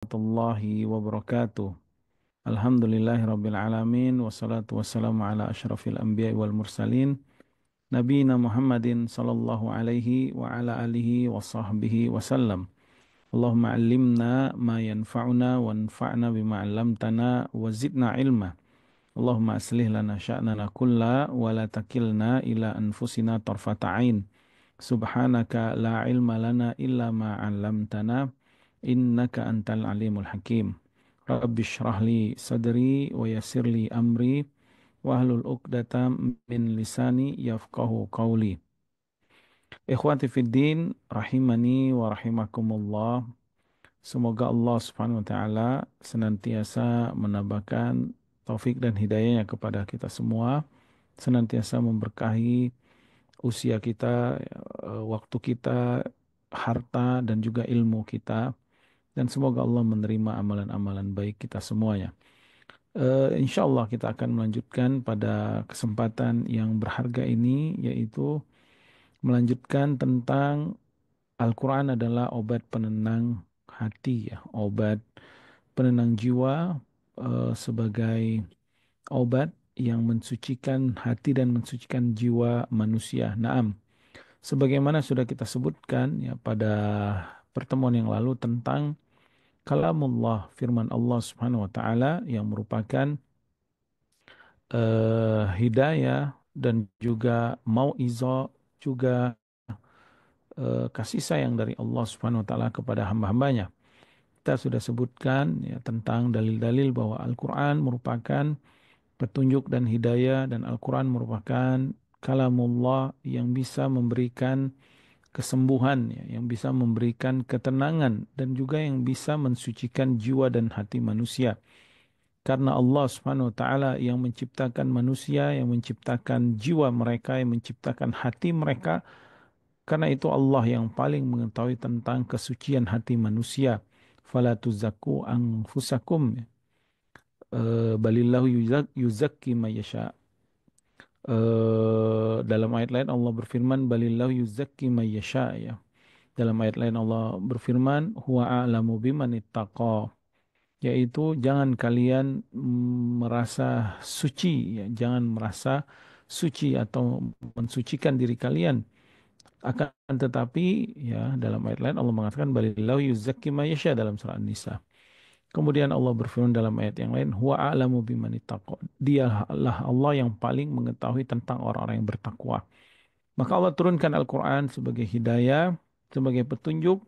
Warahmatullahi wabarakatuh. Alhamdulillahirabbil alamin wassalatu wassalamu ala asyrafil anbiya'i wal mursalin nabiyina Muhammadin sallallahu alaihi wa ala alihi wa sahbihi wasallam. Allahumma allimna ma yanfa'una wanfa'na bima 'allamtana wa zidna ilma. Allahumma aslih lana sya'nana kulla wa la takilna ila anfusina tarfata 'ain. Subhanaka la ilma lana illa ma 'allamtana innaka antal alimul hakim. Rabbi shrah li sadri wa yassir li amri wahlul 'uqdatam min lisani yafqahu qawli. Ikhwati fiddin rahimani wa rahimakumullah. Semoga Allah Subhanahu wa taala senantiasa menambahkan taufik dan hidayahnya kepada kita semua, senantiasa memberkahi usia kita, waktu kita, harta dan juga ilmu kita, dan semoga Allah menerima amalan-amalan baik kita semuanya. Insya Allah kita akan melanjutkan pada kesempatan yang berharga ini, yaitu melanjutkan tentang Al-Quran adalah obat penenang hati, ya, obat penenang jiwa, sebagai obat yang mensucikan hati dan mensucikan jiwa manusia. Naam, sebagaimana sudah kita sebutkan ya pada pertemuan yang lalu tentang kalamullah, firman Allah Subhanahu wa taala yang merupakan hidayah dan juga mauizah, juga kasih sayang dari Allah Subhanahu wa taala kepada hamba-hambanya. Kita sudah sebutkan ya tentang dalil-dalil bahwa Al-Qur'an merupakan petunjuk dan hidayah, dan Al-Quran merupakan kalamullah yang bisa memberikan kesembuhan, ya, yang bisa memberikan ketenangan, dan juga yang bisa mensucikan jiwa dan hati manusia. Karena Allah Subhanahu wa taala yang menciptakan manusia, yang menciptakan jiwa mereka, yang menciptakan hati mereka. Karena itu Allah yang paling mengetahui tentang kesucian hati manusia. Fala tuzakku anfusakum, balillahu yuzakki may yasha. Dalam ayat lain Allah berfirman balillahu yuzakki may yasha, ya. Dalam ayat lain Allah berfirman huwa a'lamu biman ittaqa, yaitu jangan kalian merasa suci, ya, jangan merasa suci atau mensucikan diri kalian. Akan tetapi ya dalam ayat lain Allah mengatakan balillahu yuzakki may yasha dalam surah An-Nisa. Kemudian Allah berfirman dalam ayat yang lain, huwa a'lamu biman ittaqa. Dialah Allah yang paling mengetahui tentang orang-orang yang bertakwa. Maka Allah turunkan Al-Quran sebagai hidayah, sebagai petunjuk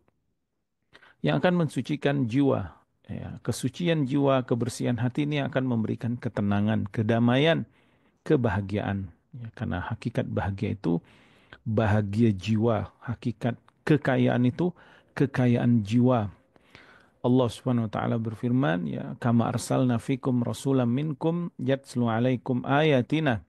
yang akan mensucikan jiwa. Ya, kesucian jiwa, kebersihan hati ini akan memberikan ketenangan, kedamaian, kebahagiaan. Ya, karena hakikat bahagia itu bahagia jiwa. Hakikat kekayaan itu kekayaan jiwa. Allah Subhanahu wa taala berfirman, ya, kama arsalna fikum rasulam minkum yatslu alaikum ayatina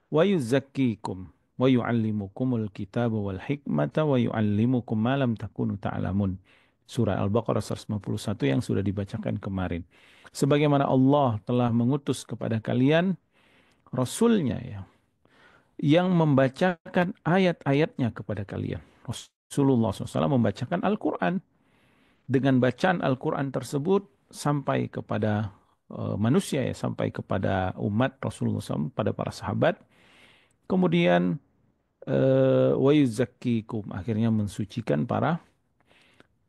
wa yuzakkikum wa yuallimukumul kitaba wal hikmata wa yuallimukum ma lam takunu ta'lamun. Surah Al-Baqarah 151 yang sudah dibacakan kemarin. Sebagaimana Allah telah mengutus kepada kalian Rasulnya, ya, yang membacakan ayat-ayatnya kepada kalian. Rasulullah SAW membacakan Al-Quran. Dengan bacaan Al-Quran tersebut sampai kepada manusia, ya, sampai kepada umat Rasulullah SAW, pada para sahabat. Kemudian wa yuzakkikum, akhirnya mensucikan para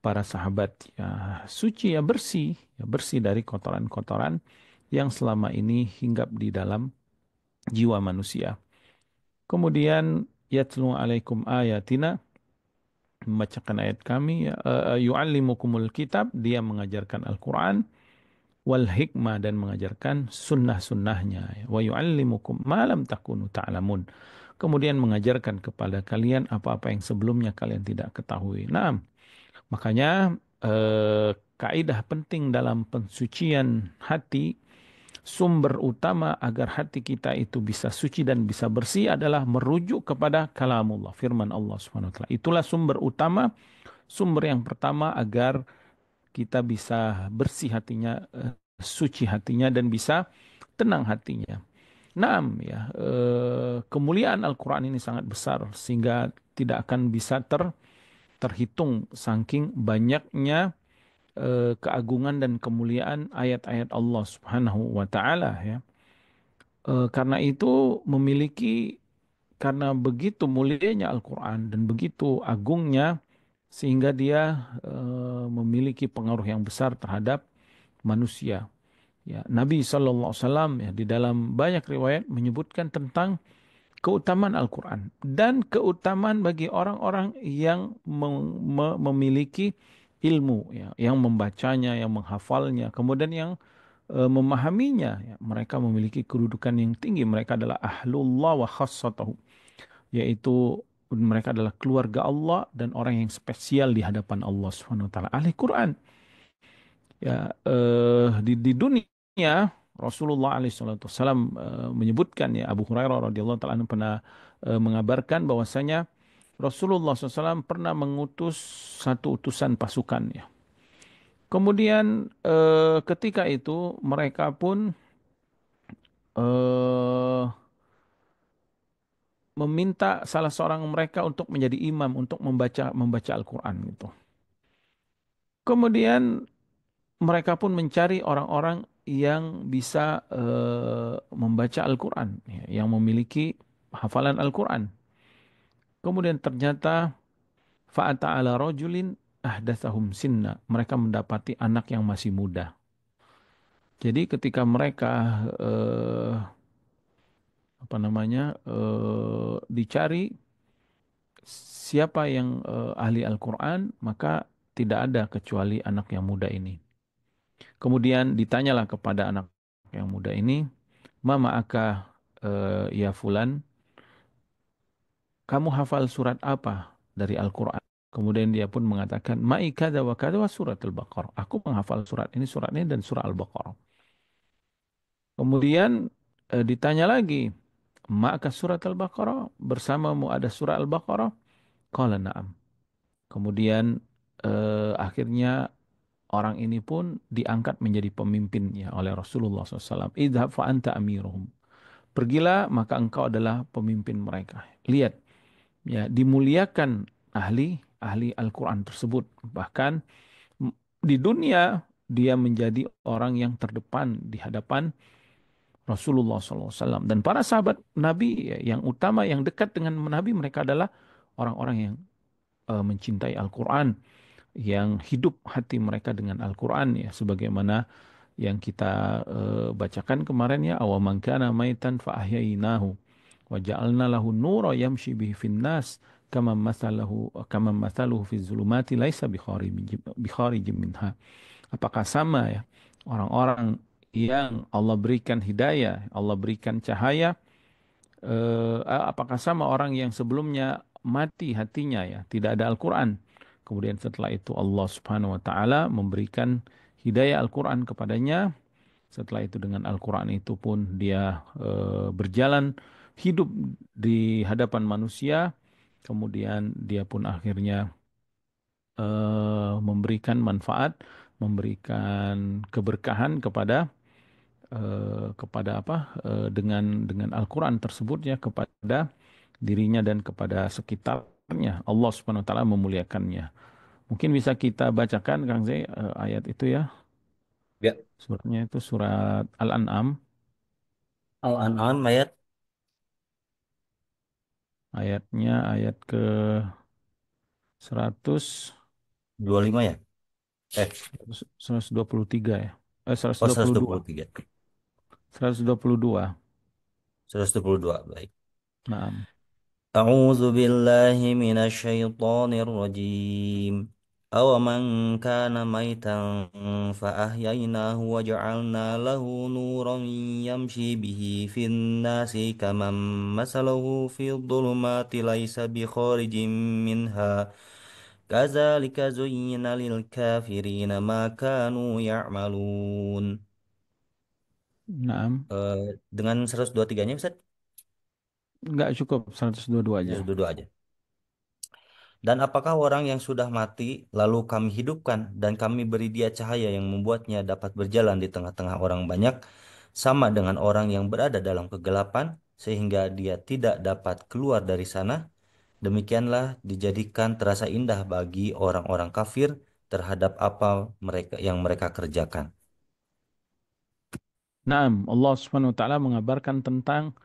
sahabat, ya, suci, ya bersih dari kotoran-kotoran yang selama ini hinggap di dalam jiwa manusia. Kemudian yatlu alaikum ayatina, membacakan ayat kami, ya, yu'allimukumul kitab, dia mengajarkan Al-Quran, wal hikmah, dan mengajarkan sunnah-sunnahnya, ya. Wa yu'allimukum ma lam takunu ta'lamun, kemudian mengajarkan kepada kalian apa-apa yang sebelumnya kalian tidak ketahui. Nah, makanya kaidah penting dalam pensucian hati, sumber utama agar hati kita itu bisa suci dan bisa bersih adalah merujuk kepada kalamullah, firman Allah Subhanahu wa taala. Itulah sumber utama, sumber yang pertama agar kita bisa bersih hatinya, suci hatinya, dan bisa tenang hatinya. Naam, ya, kemuliaan Al-Quran ini sangat besar sehingga tidak akan bisa terhitung saking banyaknya keagungan dan kemuliaan ayat-ayat Allah Subhanahu wa taala ya. Karena itu karena begitu mulianya Al-Qur'an dan begitu agungnya sehingga dia memiliki pengaruh yang besar terhadap manusia. Ya, Nabi SAW ya di dalam banyak riwayat menyebutkan tentang keutamaan Al-Quran dan keutamaan bagi orang-orang yang memiliki ilmu, ya, yang membacanya, yang menghafalnya, kemudian yang memahaminya. Ya, mereka memiliki kedudukan yang tinggi. Mereka adalah ahlullah wa khassatahu, yaitu mereka adalah keluarga Allah dan orang yang spesial di hadapan Allah Subhanahu wa taala. Ahli Quran. Ya, di dunia Rasulullah SAW menyebutkan, ya, Abu Hurairah radhiyallahu taala anhu pernah mengabarkan bahwasanya Rasulullah SAW pernah mengutus satu utusan pasukan, ya. Kemudian ketika itu mereka pun eh, meminta salah seorang mereka untuk menjadi imam untuk membaca membaca Al-Quran gitu. Kemudian mereka pun mencari orang-orang yang bisa membaca Al-Quran, ya, yang memiliki hafalan Al-Quran. Kemudian ternyata fa'ata ala rajulin ahdatsahum sinna. Mereka mendapati anak yang masih muda. Jadi ketika mereka apa namanya dicari siapa yang ahli Al-Quran, maka tidak ada kecuali anak yang muda ini. Kemudian ditanyalah kepada anak yang muda ini, Mama aka ya Fulan, kamu hafal surat apa dari Al-Quran? Kemudian dia pun mengatakan, Ma'i kada wa kada wa surat Al-Baqarah. Aku menghafal surat ini dan surah Al-Baqarah. Kemudian ditanya lagi, Ma'aka surat Al-Baqarah? Bersamamu ada surah Al-Baqarah? Qala na'am. Kemudian akhirnya orang ini pun diangkat menjadi pemimpinnya oleh Rasulullah SAW. Idhab fa anta amiruhum. Pergilah maka engkau adalah pemimpin mereka. Lihat, ya, dimuliakan ahli Al-Quran tersebut. Bahkan di dunia dia menjadi orang yang terdepan di hadapan Rasulullah SAW. Dan para sahabat Nabi, ya, yang utama, yang dekat dengan Nabi, mereka adalah orang-orang yang mencintai Al-Quran, yang hidup hati mereka dengan Al-Quran, ya, sebagaimana yang kita bacakan kemarin, ya, awaman kana maitan fa ahyainahu wa ja'alna lahu nura yamshi bihi finnas kama mathaluhu fi zulumati laisa bi kharijim minha. Apakah sama, ya, orang-orang yang Allah berikan hidayah, Allah berikan cahaya, apakah sama orang yang sebelumnya mati hatinya, ya, tidak ada Al-Quran. Kemudian setelah itu Allah Subhanahu wa taala memberikan hidayah Al-Quran kepadanya. Setelah itu dengan Al-Quran itu pun dia berjalan hidup di hadapan manusia. Kemudian dia pun akhirnya memberikan manfaat, memberikan keberkahan kepada apa dengan Al-Quran tersebut, ya, kepada dirinya dan kepada sekitarnya. Allah Subhanahu wa taala memuliakannya. Mungkin bisa kita bacakan Kang Zai ayat itu, ya. Ya, Suratnya itu surat Al-An'am, Al-An'am ayat ayatnya ayat ke 100 25 ya. Eh, 123, ya. oh 122. 123. 122. 122, baik. Naam. أعوذ بالله من الشيطان الرجيم. أومن كان ميتا فأحييناه وجعلنا له نورا يمشي به في الناس كمن مثله في الظلمات ليس بخارج منها كذلك زين للكافرين ما كانوا يعملون. Naam. Dengan 123-nya Ustaz? Enggak cukup 122 aja. 122 aja. Dan apakah orang yang sudah mati lalu kami hidupkan dan kami beri dia cahaya yang membuatnya dapat berjalan di tengah-tengah orang banyak, sama dengan orang yang berada dalam kegelapan sehingga dia tidak dapat keluar dari sana? Demikianlah dijadikan terasa indah bagi orang-orang kafir terhadap apa yang mereka kerjakan. Naam, Allah Subhanahu wa taala mengabarkan tentang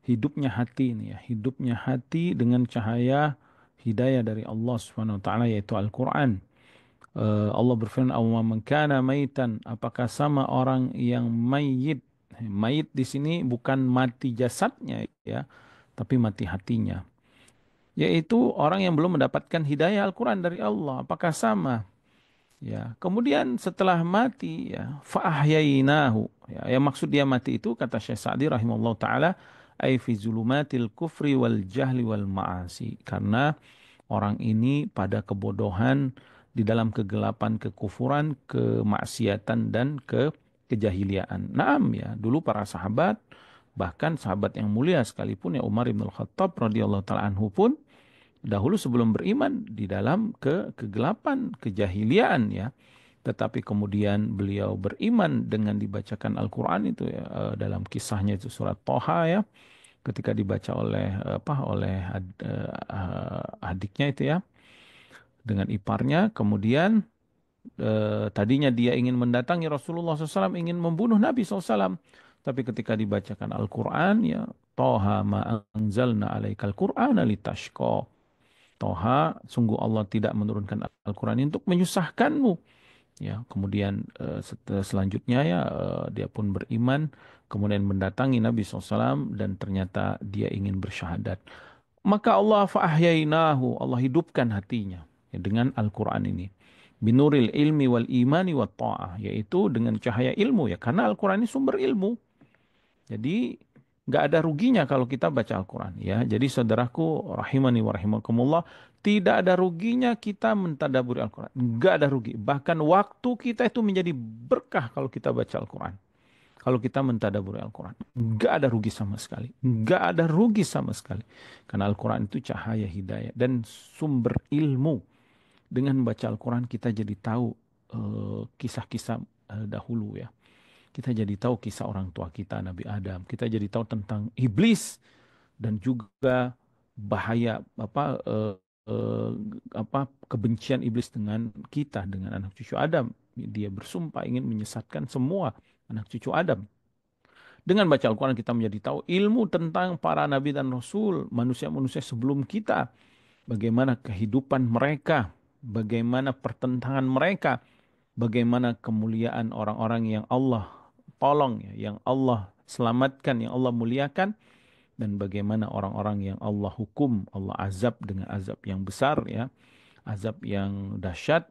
hidupnya hati ini ya, hidupnya hati dengan cahaya hidayah dari Allah Subhanahu wa taala yaitu Al-Qur'an. Allah berfirman, "Aw man kana maitan," apakah sama orang yang mayit. Mayit di sini bukan mati jasadnya ya, tapi mati hatinya. Yaitu orang yang belum mendapatkan hidayah Al-Qur'an dari Allah. Apakah sama? Ya, kemudian setelah mati ya fa'ahyainahu ya, yang maksud dia mati itu kata Syekh Sa'di rahimahullah taala ai fi zulumatil kufri wal jahli wal ma'asi, karena orang ini pada kebodohan di dalam kegelapan kekufuran, kemaksiatan dan kejahiliaan. Naam ya, dulu para sahabat bahkan sahabat yang mulia sekalipun ya Umar bin Khattab radhiyallahu taala anhu pun dahulu sebelum beriman di dalam kegelapan, kejahiliaan ya. Tetapi kemudian beliau beriman dengan dibacakan Al-Quran itu ya, dalam kisahnya itu surat Toha ya, ketika dibaca oleh adiknya itu ya dengan iparnya, kemudian tadinya dia ingin mendatangi Rasulullah SAW, ingin membunuh Nabi SAW, tapi ketika dibacakan Al-Quran ya, Toha ma anzalna alaikal Qur'ana litashqa. Toha, sungguh Allah tidak menurunkan Al-Quran ini untuk menyusahkanmu. Ya, kemudian selanjutnya ya dia pun beriman, kemudian mendatangi Nabi SAW dan ternyata dia ingin bersyahadat. Maka Allah fa'ahyainahu, Allah hidupkan hatinya ya, dengan Al-Quran ini. Binuril ilmi wal imani wat ta'ah, yaitu dengan cahaya ilmu ya, karena Al-Quran ini sumber ilmu. Jadi nggak ada ruginya kalau kita baca Al-Quran ya. Jadi saudaraku rahimani wa rahimakumullah, tidak ada ruginya kita mentadaburi Al-Quran. Nggak ada rugi. Bahkan waktu kita itu menjadi berkah kalau kita baca Al-Quran. Kalau kita mentadaburi Al-Quran. Nggak ada rugi sama sekali. Nggak ada rugi sama sekali. Karena Al-Quran itu cahaya hidayah dan sumber ilmu. Dengan membaca Al-Quran kita jadi tahu kisah-kisah dahulu ya. Kita jadi tahu kisah orang tua kita, Nabi Adam. Kita jadi tahu tentang iblis dan juga bahaya eh, kebencian iblis dengan kita, dengan anak cucu Adam. Dia bersumpah ingin menyesatkan semua anak cucu Adam. Dengan baca Al-Quran kita menjadi tahu ilmu tentang para nabi dan rasul, manusia-manusia sebelum kita, bagaimana kehidupan mereka, bagaimana pertentangan mereka, bagaimana kemuliaan orang-orang yang Allah tolong ya, yang Allah selamatkan, yang Allah muliakan, dan bagaimana orang-orang yang Allah hukum, Allah azab dengan azab yang besar ya, azab yang dahsyat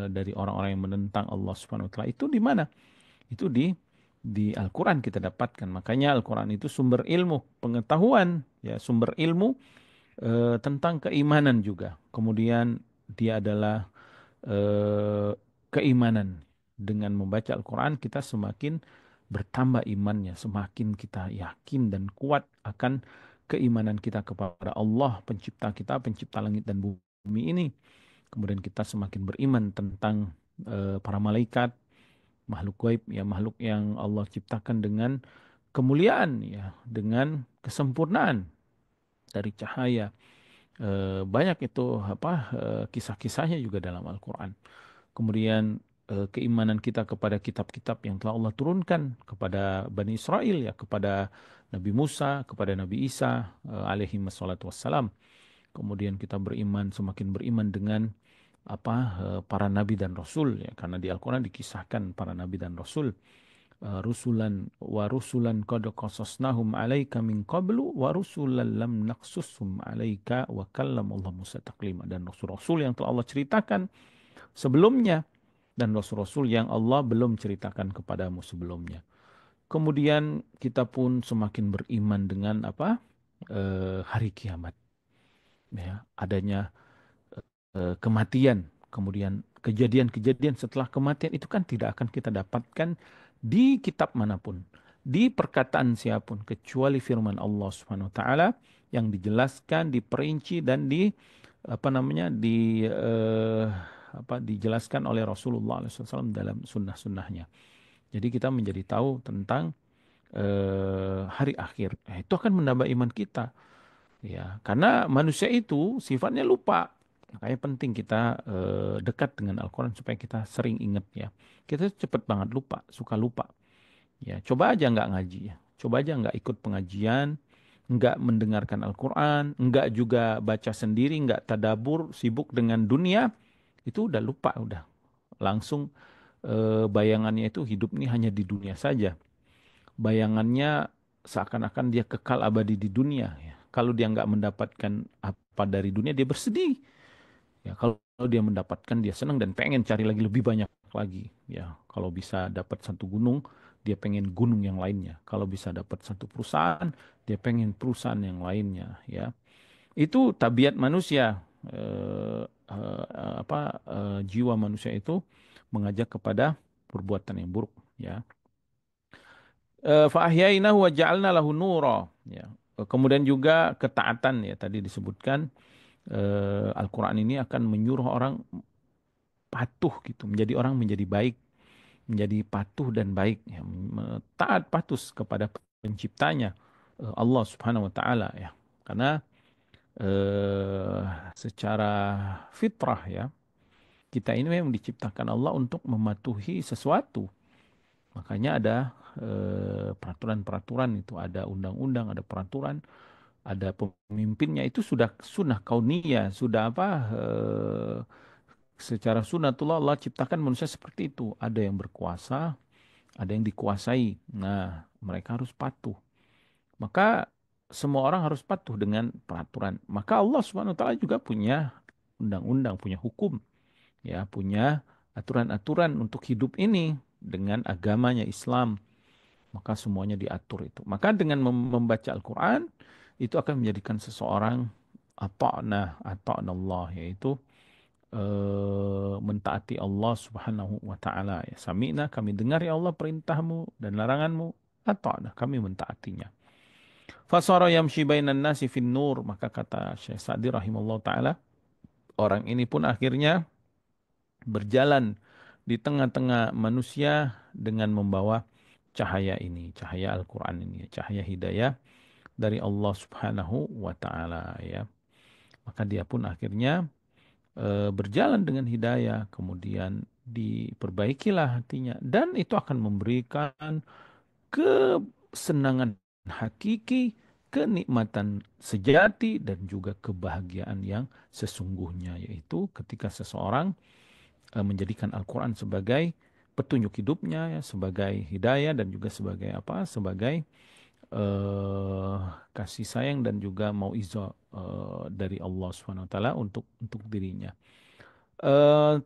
dari orang-orang yang menentang Allah Subhanahu wa taala. Itu di mana? Itu di Al-Qur'an kita dapatkan. Makanya Al-Qur'an itu sumber ilmu, pengetahuan ya, sumber ilmu tentang keimanan juga. Kemudian dia adalah eh, keimanan. Dengan membaca Al-Quran kita semakin bertambah imannya, semakin kita yakin dan kuat akan keimanan kita kepada Allah, pencipta kita, pencipta langit dan bumi ini. Kemudian kita semakin beriman tentang para malaikat, makhluk gaib, ya makhluk yang Allah ciptakan dengan kemuliaan, ya dengan kesempurnaan dari cahaya. Banyak itu kisah-kisahnya juga dalam Al-Quran. Kemudian keimanan kita kepada kitab-kitab yang telah Allah turunkan kepada Bani Israel ya, kepada Nabi Musa, kepada Nabi Isa alaihi wassalatu wassalam. Kemudian kita beriman, semakin beriman dengan para nabi dan rasul ya, karena di Al-Qur'an dikisahkan para nabi dan rasul. Rusulan qad qasasnahum 'alaika min qablu wa rusulan lam naqsushum 'alaika wa kallamallahu Musa taklima, dan rasul-rasul yang telah Allah ceritakan sebelumnya dan rasul-rasul yang Allah belum ceritakan kepadamu sebelumnya. Kemudian kita pun semakin beriman dengan hari kiamat, ya, adanya kematian, kemudian kejadian-kejadian setelah kematian itu kan tidak akan kita dapatkan di kitab manapun, di perkataan siapapun kecuali firman Allah Subhanahu wa taala yang dijelaskan, diperinci dan dijelaskan oleh Rasulullah SAW dalam sunnah-sunnahnya. Jadi kita menjadi tahu tentang hari akhir. Itu akan menambah iman kita. Ya, karena manusia itu sifatnya lupa. Makanya penting kita dekat dengan Al-Quran supaya kita sering ingat ya. Kita cepet banget lupa, suka lupa. Ya, coba aja nggak ngaji ya. Coba aja nggak ikut pengajian, nggak mendengarkan Al-Quran, nggak juga baca sendiri, nggak tadabur, sibuk dengan dunia, itu udah lupa, udah langsung bayangannya itu hidup ini hanya di dunia saja. Bayangannya seakan-akan dia kekal abadi di dunia. Ya. Kalau dia nggak mendapatkan apa dari dunia, dia bersedih. Ya, kalau dia mendapatkan dia senang dan pengen cari lagi lebih banyak lagi. Ya, kalau bisa dapat satu gunung, dia pengen gunung yang lainnya. Kalau bisa dapat satu perusahaan, dia pengen perusahaan yang lainnya. Ya, itu tabiat manusia. Jiwa manusia itu mengajak kepada perbuatan yang buruk. Ya, fa'ahyainahu wa ja'alna lahu nura. Ya. Kemudian juga ketaatan ya tadi disebutkan Al-Quran ini akan menyuruh orang patuh gitu, menjadi orang menjadi baik, menjadi patuh dan baik, ya, taat patuh kepada penciptanya Allah Subhanahu wa taala ya. Karena eh, secara fitrah ya, kita ini memang diciptakan Allah untuk mematuhi sesuatu. Makanya ada peraturan-peraturan itu, ada undang-undang, ada peraturan, ada pemimpinnya itu sudah sunnah kauniyah, sudah apa secara sunnatullah Allah ciptakan manusia seperti itu. Ada yang berkuasa, ada yang dikuasai. Nah, mereka harus patuh. Maka semua orang harus patuh dengan peraturan. Maka Allah Subhanahu wa taala juga punya undang-undang, punya hukum, ya, punya aturan-aturan untuk hidup ini dengan agamanya Islam. Maka semuanya diatur itu. Maka dengan membaca Al-Qur'an itu akan menjadikan seseorang ata'na Allah, yaitu mentaati Allah Subhanahu wa taala ya. Sami'na, kami dengar ya Allah perintahmu dan laranganmu, ata'na, kami mentaatinya. Fasara yamshi bainan nasi fin nur, maka kata Syekh Sa'di rahimallahu taala, orang ini pun akhirnya berjalan di tengah-tengah manusia dengan membawa cahaya ini, cahaya Al-Qur'an ini, cahaya hidayah dari Allah Subhanahu wa taala ya. Maka dia pun akhirnya berjalan dengan hidayah, kemudian diperbaikilah hatinya, dan itu akan memberikan kesenangan hakiki, kenikmatan sejati, dan juga kebahagiaan yang sesungguhnya, yaitu ketika seseorang menjadikan Al-Quran sebagai petunjuk hidupnya, ya, sebagai hidayah dan juga sebagai apa? Sebagai eh, kasih sayang dan juga mauizah dari Allah Subhanahu wa taala untuk dirinya. Eh,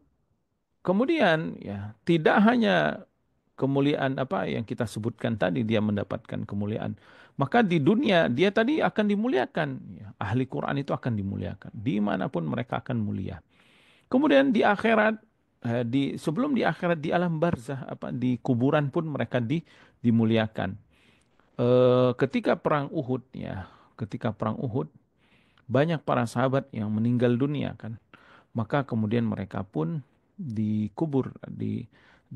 Kemudian ya tidak hanya kemuliaan apa yang kita sebutkan tadi dia mendapatkan kemuliaan, maka di dunia dia tadi akan dimuliakan. Ya, ahli Quran itu akan dimuliakan dimanapun mereka akan mulia. Kemudian di akhirat sebelum di akhirat di alam barzah apa di kuburan pun mereka dimuliakan. Ketika perang Uhud ya, ketika perang Uhud banyak para sahabat yang meninggal dunia kan. Maka kemudian mereka pun dikubur di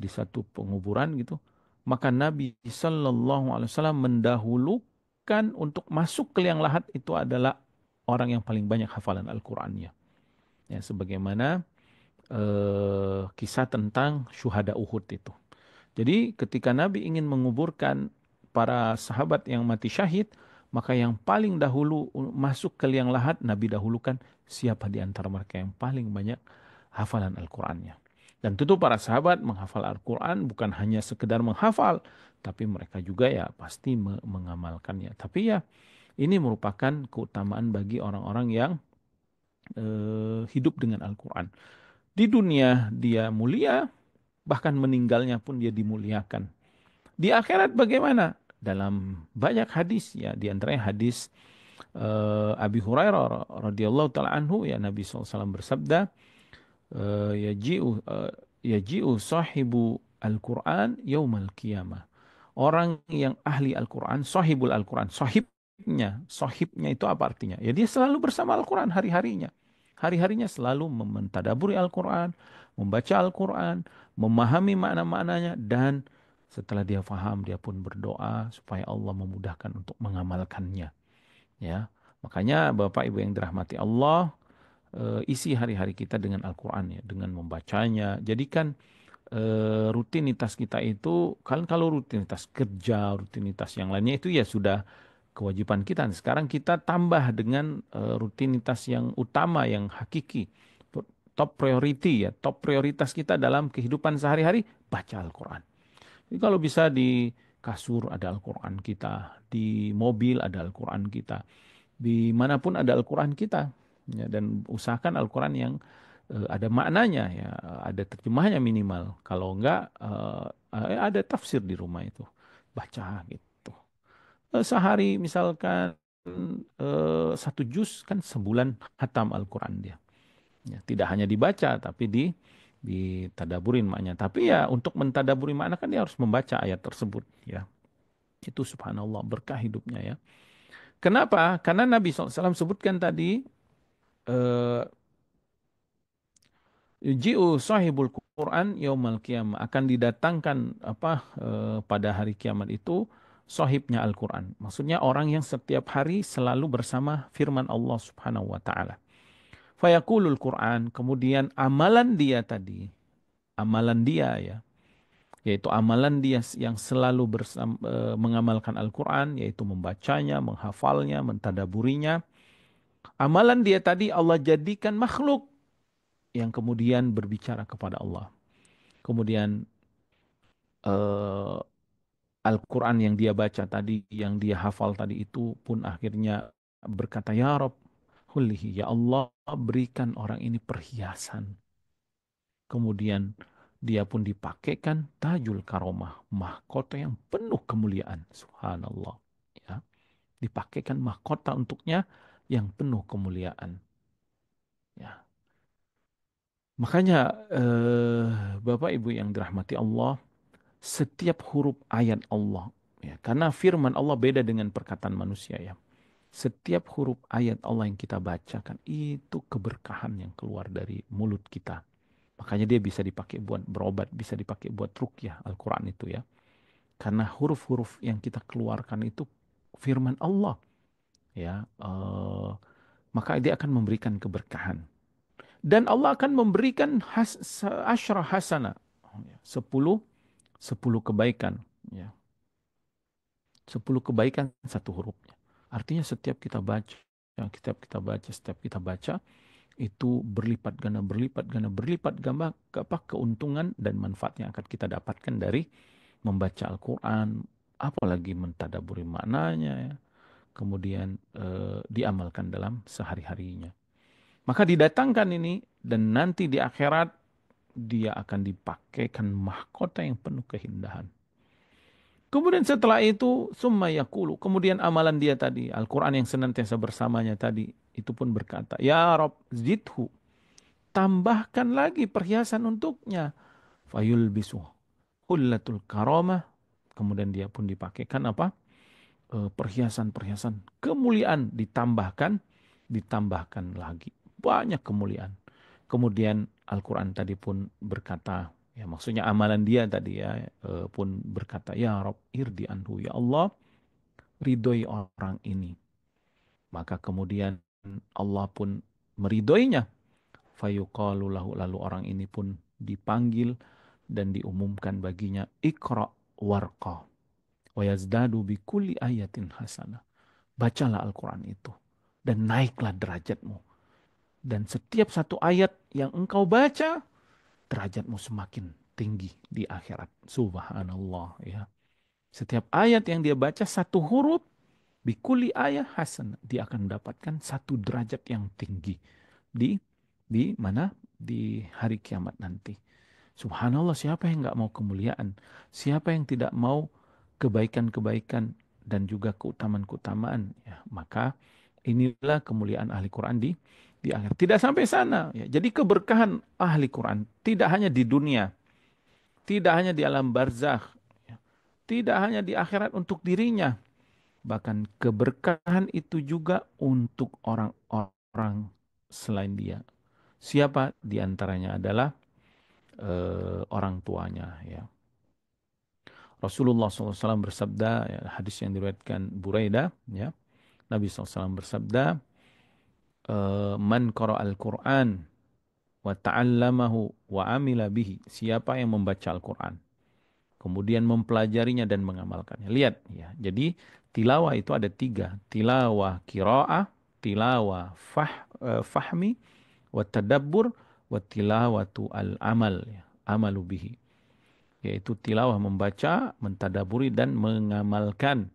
satu penguburan gitu. Maka Nabi Sallallahu Alaihi Wasallam mendahulukan untuk masuk ke liang lahat itu adalah orang yang paling banyak hafalan Al-Qur'annya. Ya, sebagaimana kisah tentang syuhada Uhud itu. Jadi ketika Nabi ingin menguburkan para sahabat yang mati syahid, maka yang paling dahulu masuk ke liang lahat, Nabi dahulukan siapa di antara mereka yang paling banyak hafalan Al-Qur'annya. Dan tentu para sahabat menghafal Al-Quran bukan hanya sekedar menghafal, tapi mereka juga ya pasti mengamalkannya. Tapi ya ini merupakan keutamaan bagi orang-orang yang hidup dengan Al-Quran. Di dunia dia mulia, bahkan meninggalnya pun dia dimuliakan. Di akhirat bagaimana? Dalam banyak hadis ya, di antaranya hadis Abi Hurairah radhiyallahu taala anhu ya Nabi SAW bersabda, yaji'u sahibu Al-Quran yaumal qiyamah. Orang yang ahli Al-Quran, sahibul Al-Quran, sahibnya itu apa artinya? Ya dia selalu bersama Al-Quran hari-harinya. Hari-harinya selalu mentadaburi Al-Quran, membaca Al-Quran, memahami makna-maknanya, dan setelah dia faham, dia pun berdoa supaya Allah memudahkan untuk mengamalkannya. Ya, makanya Bapak Ibu yang dirahmati Allah, isi hari-hari kita dengan Al-Quran ya, dengan membacanya. Jadikan rutinitas kita itu, kan kalau rutinitas kerja, rutinitas yang lainnya itu ya sudah kewajiban kita. Sekarang kita tambah dengan rutinitas yang utama, yang hakiki. Top priority ya, top prioritas kita dalam kehidupan sehari-hari, baca Al-Quran. Jadi kalau bisa di kasur ada Al-Quran kita, di mobil ada Al-Quran kita, dimanapun ada Al-Quran kita. Ya, dan usahakan Al-Quran yang ada maknanya ya, ada terjemahnya minimal. Kalau enggak ada tafsir di rumah itu. Baca gitu. Sehari misalkan 1 juz kan sebulan hatam Al-Quran dia. Ya, tidak hanya dibaca tapi ditadaburin maknanya. Tapi ya untuk mentadaburi makna kan dia harus membaca ayat tersebut ya. Itu subhanallah berkah hidupnya ya. Kenapa? Karena Nabi SAW sebutkan tadi eh, Ji'u sahibul Quran yaumal qiyamah, akan didatangkan pada hari kiamat itu sahibnya Al-Quran. Maksudnya orang yang setiap hari selalu bersama firman Allah Subhanahu wa taala. Fayaqulul Quran, kemudian amalan dia tadi, amalan dia ya, yaitu amalan dia yang selalu mengamalkan Al-Quran, yaitu membacanya, menghafalnya, mentadaburinya. Amalan dia tadi Allah jadikan makhluk yang kemudian berbicara kepada Allah. Kemudian eh, Al-Quran yang dia baca tadi, yang dia hafal tadi itu pun akhirnya berkata, Ya Rob, hulihi, ya Allah berikan orang ini perhiasan. Kemudian dia pun dipakaikan tajul karomah, mahkota yang penuh kemuliaan. Subhanallah. Ya, dipakaikan mahkota untuknya yang penuh kemuliaan. Ya. Makanya Bapak Ibu yang dirahmati Allah, setiap huruf ayat Allah, ya, karena firman Allah beda dengan perkataan manusia ya. Setiap huruf ayat Allah yang kita bacakan itu keberkahan yang keluar dari mulut kita. Makanya dia bisa dipakai buat berobat, bisa dipakai buat ruqyah Al-Quran itu ya. Karena huruf-huruf yang kita keluarkan itu firman Allah ya. Maka dia akan memberikan keberkahan. Dan Allah akan memberikan asyra hasanah. 10 10 kebaikan ya. 10 kebaikan satu hurufnya. Artinya setiap kita baca, setiap kita baca itu berlipat ganda, berlipat ganda apa keuntungan dan manfaat yang akan kita dapatkan dari membaca Al-Quran, apalagi mentadaburi maknanya, ya. Kemudian diamalkan dalam sehari-harinya. Maka didatangkan ini dan nanti di akhirat dia akan dipakaikan mahkota yang penuh keindahan. Kemudian setelah itu summa yaqulu, kemudian amalan dia tadi, Al-Quran yang senantiasa bersamanya tadi, itu pun berkata, Ya Rob, zidhu, tambahkan lagi perhiasan untuknya. Fayul bisu hullatul karamah. Kemudian dia pun dipakaikan apa? Perhiasan-perhiasan kemuliaan ditambahkan lagi. Banyak kemuliaan. Kemudian Al-Quran tadi pun berkata, ya maksudnya amalan dia tadi ya, pun berkata, Ya Rob, irdi anhu, ya Allah, ridhoi orang ini. Maka kemudian Allah pun meridhoinya. Fayuqalu lahu, lalu orang ini pun dipanggil dan diumumkan baginya, Iqra warqa wa yazdadu bi kulli ayatin hasanah. Bacalah Al-Quran itu dan naiklah derajatmu. Dan setiap satu ayat yang engkau baca, derajatmu semakin tinggi di akhirat. Subhanallah ya. Setiap ayat yang dia baca satu huruf, bikuli ayat hasan, dia akan mendapatkan satu derajat yang tinggi di mana? Di hari kiamat nanti. Subhanallah, siapa yang nggak mau kemuliaan? Siapa yang tidak mau kebaikan-kebaikan dan juga keutamaan-keutamaan? Ya, maka inilah kemuliaan ahli Quran di akhir. Tidak sampai sana. Ya. Jadi keberkahan ahli Quran tidak hanya di dunia, tidak hanya di alam barzakh, ya. Tidak hanya di akhirat untuk dirinya, bahkan keberkahan itu juga untuk orang-orang selain dia. Siapa di antaranya adalah orang tuanya ya. Rasulullah SAW bersabda, ya, hadis yang diriwayatkan Buraidah ya. Nabi SAW bersabda, Man qara'al Qur'an wa ta'allamahu wa amila bihi. Siapa yang membaca Al-Qur'an, kemudian mempelajarinya dan mengamalkannya. Lihat ya. Jadi tilawah itu ada tiga. Tilawah qiraah, tilawah fahmi, wa tadabbur, wa tilawatu al-amal ya. Amalu bihi. Yaitu tilawah membaca, mentadaburi dan mengamalkan.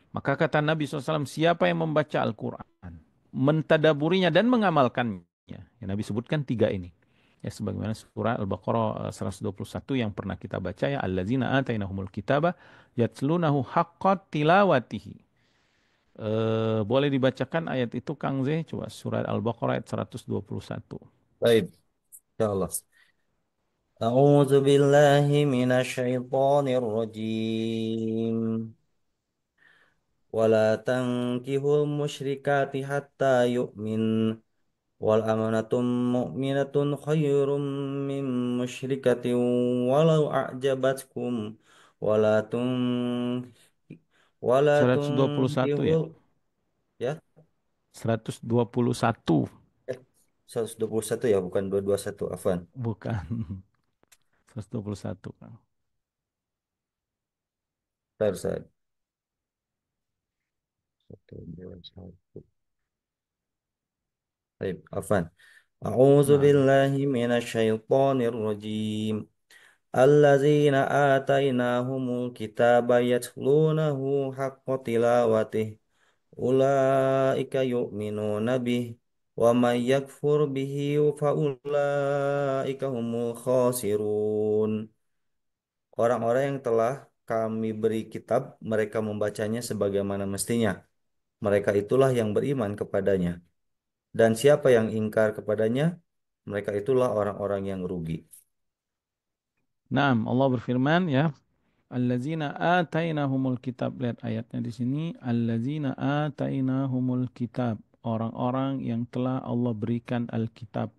Maka kata Nabi SAW, siapa yang membaca Al-Quran, mentadaburinya dan mengamalkannya. Ya, Nabi sebutkan tiga ini. Ya, sebagaimana surah Al-Baqarah 121 yang pernah kita baca ya, allazina atainahumul kitaba yatlunahu haqqa tilawatihi. Boleh dibacakan ayat itu Kang Zeh, coba surah Al-Baqarah ayat 121. Baik, insyaallah. أعوذ بالله من الشيطان الرجيم ولا تنكحوا المشركات حتى يؤمن والأمانة مؤمنة خير من مشركة ولو أعجبتكم ولا تن ولا 121 ya. تنكحوا ya 121 eh 121 ya bukan 221 afan. bukan. 121 Kang. Bentar, satu dua satu. Baik, afan. A'udzu Nah, billahi minasyaitonir rajim. Alladzina atainahumul kitaba yatlunahu haqqa tilawatih. Ulaika yu'minuna bih. Wa may yakfur bihi fa ulaika humul khasirun. Orang-orang yang telah kami beri kitab, mereka membacanya sebagaimana mestinya. Mereka itulah yang beriman kepadanya. Dan siapa yang ingkar kepadanya, mereka itulah orang-orang yang rugi. Naam, Allah berfirman ya, allazina atainahumul kitab. Lihat ayatnya di sini, allazina atainahumul kitab. Orang-orang yang telah Allah berikan Alkitab,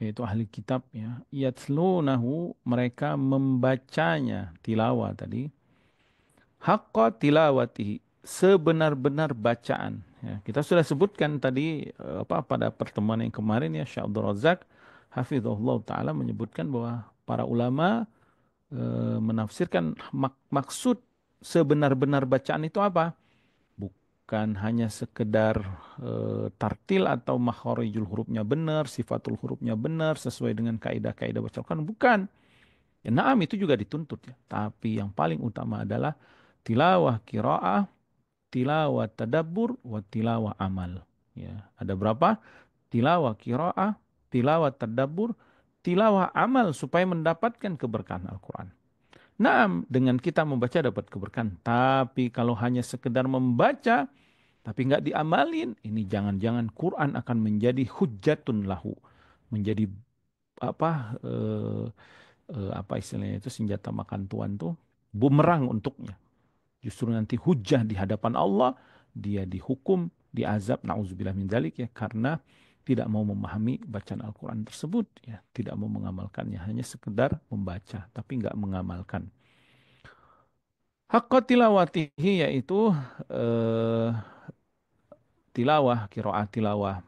yaitu ahli kitab ya. Yatslunahu, mereka membacanya, tilawah tadi. Haqqa tilawatihi, sebenar-benar bacaan. Ya, kita sudah sebutkan tadi pada pertemuan yang kemarin ya, Syekh Abdul Razak hafizahullah taala menyebutkan bahwa para ulama menafsirkan maksud sebenar-benar bacaan itu apa? Bukan hanya sekedar tartil atau makharijul hurufnya benar, sifatul hurufnya benar sesuai dengan kaidah-kaidah baca Al-Quran. Bukan. Ya, naam itu juga dituntut ya. Tapi yang paling utama adalah tilawah qiraah, tilawah tadabbur, wa tilawah amal. Ya, ada berapa? Tilawah qiraah, tilawah tadabbur, tilawah amal supaya mendapatkan keberkahan Al-Quran. Naam, dengan kita membaca dapat keberkahan. Tapi kalau hanya sekedar membaca, tapi nggak diamalin, ini jangan-jangan Quran akan menjadi hujjatun lahu, menjadi apa apa istilahnya itu senjata makan tuan tuh bumerang untuknya. Justru nanti hujah di hadapan Allah, dia dihukum, diazab, nauzubillah min dzalik ya, karena tidak mau memahami bacaan Al-Quran tersebut ya, tidak mau mengamalkannya, hanya sekedar membaca tapi nggak mengamalkan. Haqqa tilawatihi yaitu eh, tilawah, qiraah tilawah,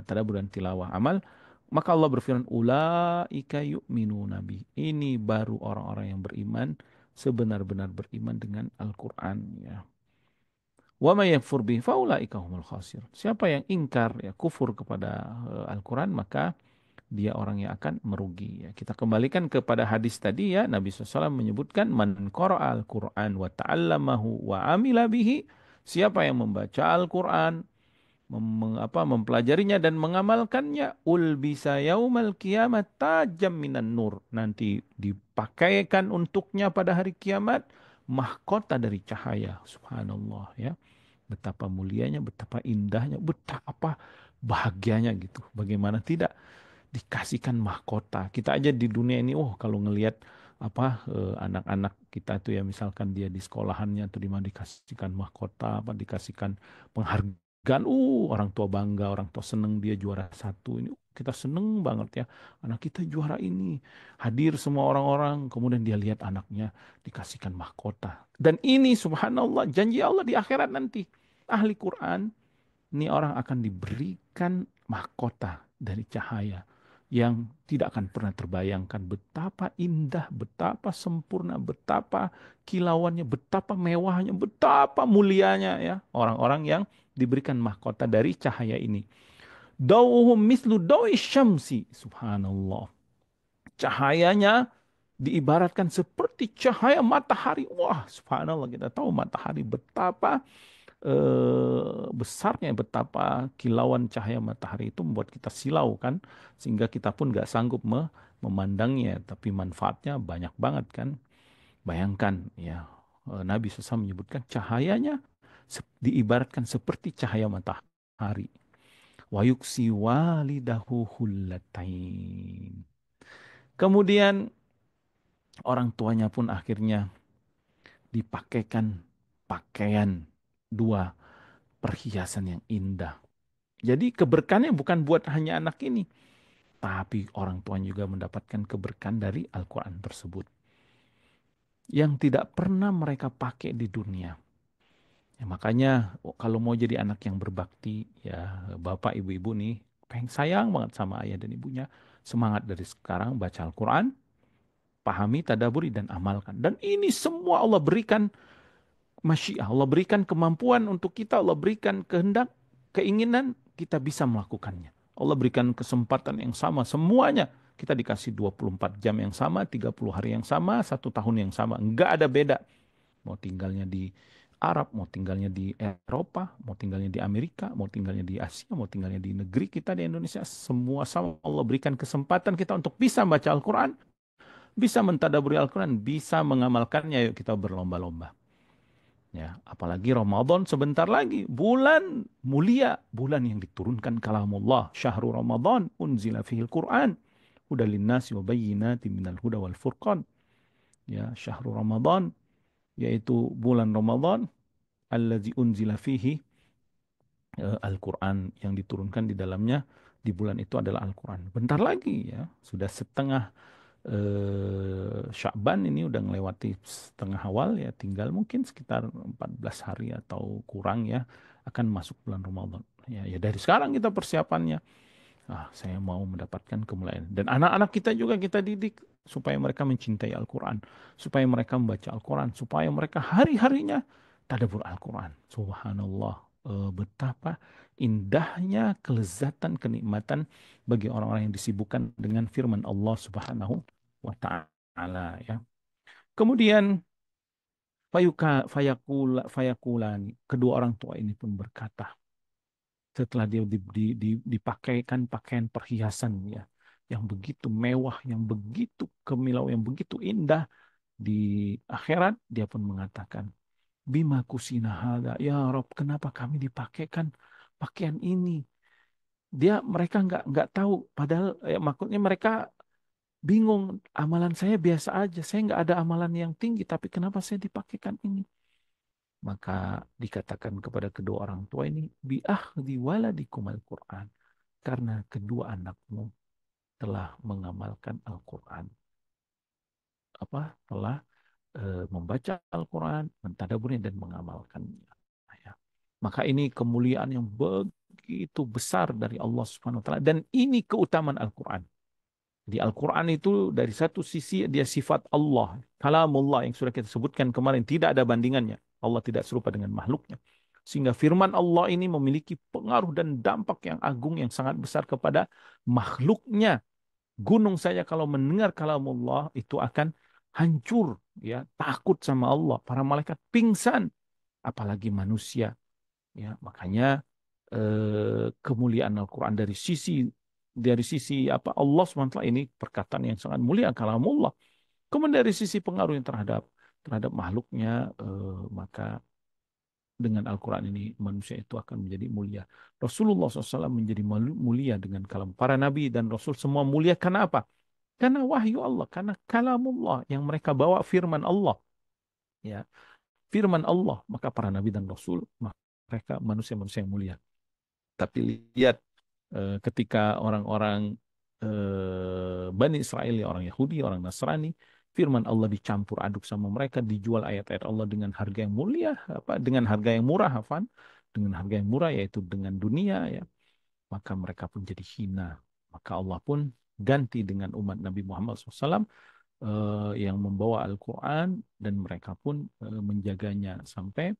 tadabbur dan tilawah amal. Maka Allah berfirman, ulaika yu'minu nabi. Ini baru orang-orang yang beriman, sebenar-benar beriman dengan Al-Quran. Ya. Wa may yakfur bihi faulaika humul khasir. Siapa yang ingkar ya kufur kepada Al-Quran maka dia orang yang akan merugi ya. Kita kembalikan kepada hadis tadi ya, Nabi SAW menyebutkan man qara'a al-Quran wa ta'allamahu wa amila bihi. Siapa yang membaca Al-Quran, mempelajarinya dan mengamalkannya, ulbisa yaumal kiamat tajam minan nur, nanti dipakaikan untuknya pada hari kiamat mahkota dari cahaya. Subhanallah ya, betapa mulianya, betapa indahnya, betapa bahagianya gitu. Bagaimana tidak dikasihkan mahkota. Kita aja di dunia ini, oh kalau ngelihat anak-anak kita tuh ya misalkan dia di sekolahannya atau di mana dikasihkan mahkota, apa dikasihkan penghargaan, orang tua bangga, orang tua seneng dia juara satu ini. Kita seneng banget ya, anak kita juara ini. Hadir semua orang-orang, kemudian dia lihat anaknya dikasihkan mahkota. Dan ini subhanallah janji Allah di akhirat nanti. Ahli Quran ini orang akan diberikan mahkota dari cahaya yang tidak akan pernah terbayangkan betapa indah, betapa sempurna, betapa kilauannya, betapa mewahnya, betapa mulianya ya orang-orang yang diberikan mahkota dari cahaya ini. Dauhum mislu dawi syamsi. Subhanallah. Cahayanya diibaratkan seperti cahaya matahari. Wah, subhanallah, kita tahu matahari betapa besarnya, betapa kilauan cahaya matahari itu membuat kita silau kan, sehingga kita pun nggak sanggup memandangnya, tapi manfaatnya banyak banget kan. Bayangkan ya, Nabi SAW menyebutkan cahayanya diibaratkan seperti cahaya matahari. Wa yuksi walidahu hullatain. Kemudian orang tuanya pun akhirnya dipakaikan pakaian dua perhiasan yang indah. Jadi keberkahannya bukan buat hanya anak ini, tapi orang tuanya juga mendapatkan keberkahan dari Al-Quran tersebut. Yang tidak pernah mereka pakai di dunia. Ya, makanya kalau mau jadi anak yang berbakti, ya bapak ibu-ibu nih, pengen sayang banget sama ayah dan ibunya. Semangat dari sekarang baca Al-Quran, pahami, tadaburi, dan amalkan. Dan ini semua Allah berikan masyiah, Allah berikan kemampuan untuk kita, Allah berikan kehendak, keinginan, kita bisa melakukannya. Allah berikan kesempatan yang sama semuanya. Kita dikasih 24 jam yang sama, 30 hari yang sama, 1 tahun yang sama. Enggak ada beda. Mau tinggalnya di Arab, mau tinggalnya di Eropa, mau tinggalnya di Amerika, mau tinggalnya di Asia, mau tinggalnya di negeri kita di Indonesia. Semua sama Allah berikan kesempatan kita untuk bisa baca Al-Quran, bisa mentadaburi Al-Quran, bisa mengamalkannya. Yuk kita berlomba-lomba. Ya, apalagi Ramadan sebentar lagi, bulan mulia, bulan yang diturunkan kalamullah. Syahrul Ramadan unzila fihil Quran, hudal linnasi wa bayyinatin minal huda wal furqan. Ya, syahrul Ramadan yaitu bulan Ramadan allazi unzila fihi Al-Quran, yang diturunkan di dalamnya di bulan itu adalah Al-Quran. Bentar lagi ya, sudah setengah Sya'ban ini udah melewati setengah awal ya, tinggal mungkin sekitar 14 hari atau kurang ya akan masuk bulan Ramadan. Ya, ya dari sekarang kita persiapannya. Saya mau mendapatkan kemuliaan. Dan anak-anak kita juga kita didik supaya mereka mencintai Al-Quran, supaya mereka membaca Al-Quran, supaya mereka hari-harinya tadabbur Al-Quran. Subhanallah, betapa indahnya kelezatan, kenikmatan bagi orang-orang yang disibukkan dengan firman Allah Subhanahu wa Ta'ala ya. Kemudian fayakulani, kedua orang tua ini pun berkata setelah dia dipakaikan pakaian perhiasan ya, yang begitu mewah, yang begitu kemilau, yang begitu indah di akhirat, dia pun mengatakan, Bima kusina hada, ya Rob, kenapa kami dipakaikan pakaian ini? Mereka nggak tahu, padahal ya, maksudnya mereka bingung, amalan saya biasa aja, saya nggak ada amalan yang tinggi, tapi kenapa saya dipakaikan ini? Maka dikatakan kepada kedua orang tua ini, bi'ahdi waladikum al-Quran. Karena kedua anakmu telah mengamalkan Al-Quran. Telah membaca Al-Quran, mentadaburnya dan mengamalkannya. Ya. Maka ini kemuliaan yang begitu besar dari Allah Subhanahu wa taala, dan ini keutamaan Al-Quran. Di Al-Quran itu dari satu sisi dia sifat Allah, kalamullah yang sudah kita sebutkan kemarin, tidak ada bandingannya. Allah tidak serupa dengan makhluknya. Sehingga firman Allah ini memiliki pengaruh dan dampak yang agung, yang sangat besar kepada makhluknya. Gunung saja kalau mendengar kalamullah itu akan hancur, ya, takut sama Allah. Para malaikat pingsan, apalagi manusia. Ya, makanya kemuliaan Al-Quran dari sisi apa, Allah SWT ini perkataan yang sangat mulia kalamullah. Kemudian dari sisi pengaruh yang terhadap makhluknya, maka dengan Al-Quran ini manusia itu akan menjadi mulia. Rasulullah SAW menjadi mulia dengan kalam. Para nabi dan rasul semua mulia karena apa? Karena wahyu Allah, karena kalamullah yang mereka bawa firman Allah. Ya, firman Allah, maka para nabi dan rasul mereka manusia-manusia yang mulia. Tapi lihat ketika orang-orang Bani Israel, ya, orang Yahudi, orang Nasrani, firman Allah dicampur aduk sama mereka, dijual ayat-ayat Allah dengan harga yang mulia, dengan harga yang murah, dengan harga yang murah yaitu dengan dunia ya, maka mereka pun jadi hina. Maka Allah pun ganti dengan umat Nabi Muhammad SAW yang membawa Al-Quran dan mereka pun menjaganya sampai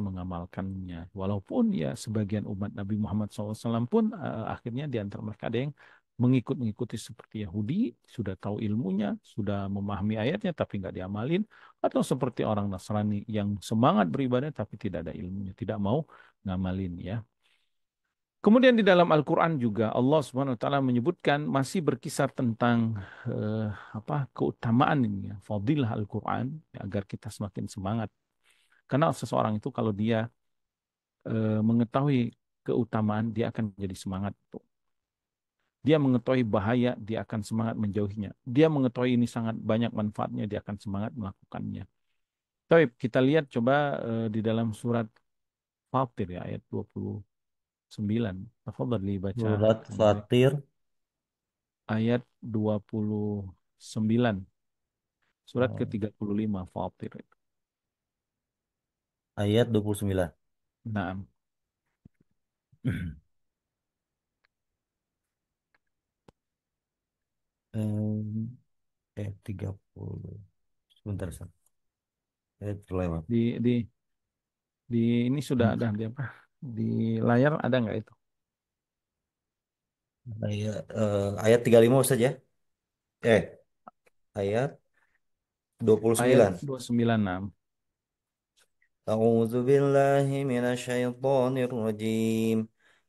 mengamalkannya. Walaupun ya sebagian umat Nabi Muhammad SAW pun akhirnya di antara mereka ada yang mengikuti seperti Yahudi, sudah tahu ilmunya, sudah memahami ayatnya tapi nggak diamalin, atau seperti orang Nasrani yang semangat beribadah tapi tidak ada ilmunya, tidak mau ngamalin ya. Kemudian di dalam Al-Quran juga Allah Subhanahu Wa Taala menyebutkan masih berkisar tentang eh, keutamaan ini ya, fadilah Al-Quran ya, agar kita semakin semangat. Karena seseorang itu kalau dia mengetahui keutamaan, dia akan jadi semangat. Dia mengetahui bahaya, dia akan semangat menjauhinya. Dia mengetahui ini sangat banyak manfaatnya, dia akan semangat melakukannya. Tapi kita lihat coba di dalam surat Fatir ya, ayat 29. Tafadhali baca Surat yang mulia. Fatir Ayat 29. Surat eh, ke-35 Fatir itu. ayat 29. Nah, Ayat 30. Sebentar, ayat terlewat. di ini sudah ada di apa? Di layar ada nggak itu? Ayat 35 saja. Eh, ayat Ayat 29. 29. أعوذ بالله من الشيطان الرجيم.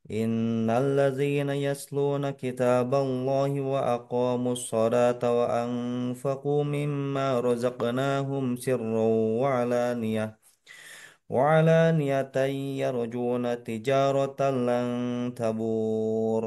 إن الذين يتلون كتاب الله وأقاموا الصلاة وأنفقوا مما رزقناهم سرا وعلانية يرجون تجارة لن تبور.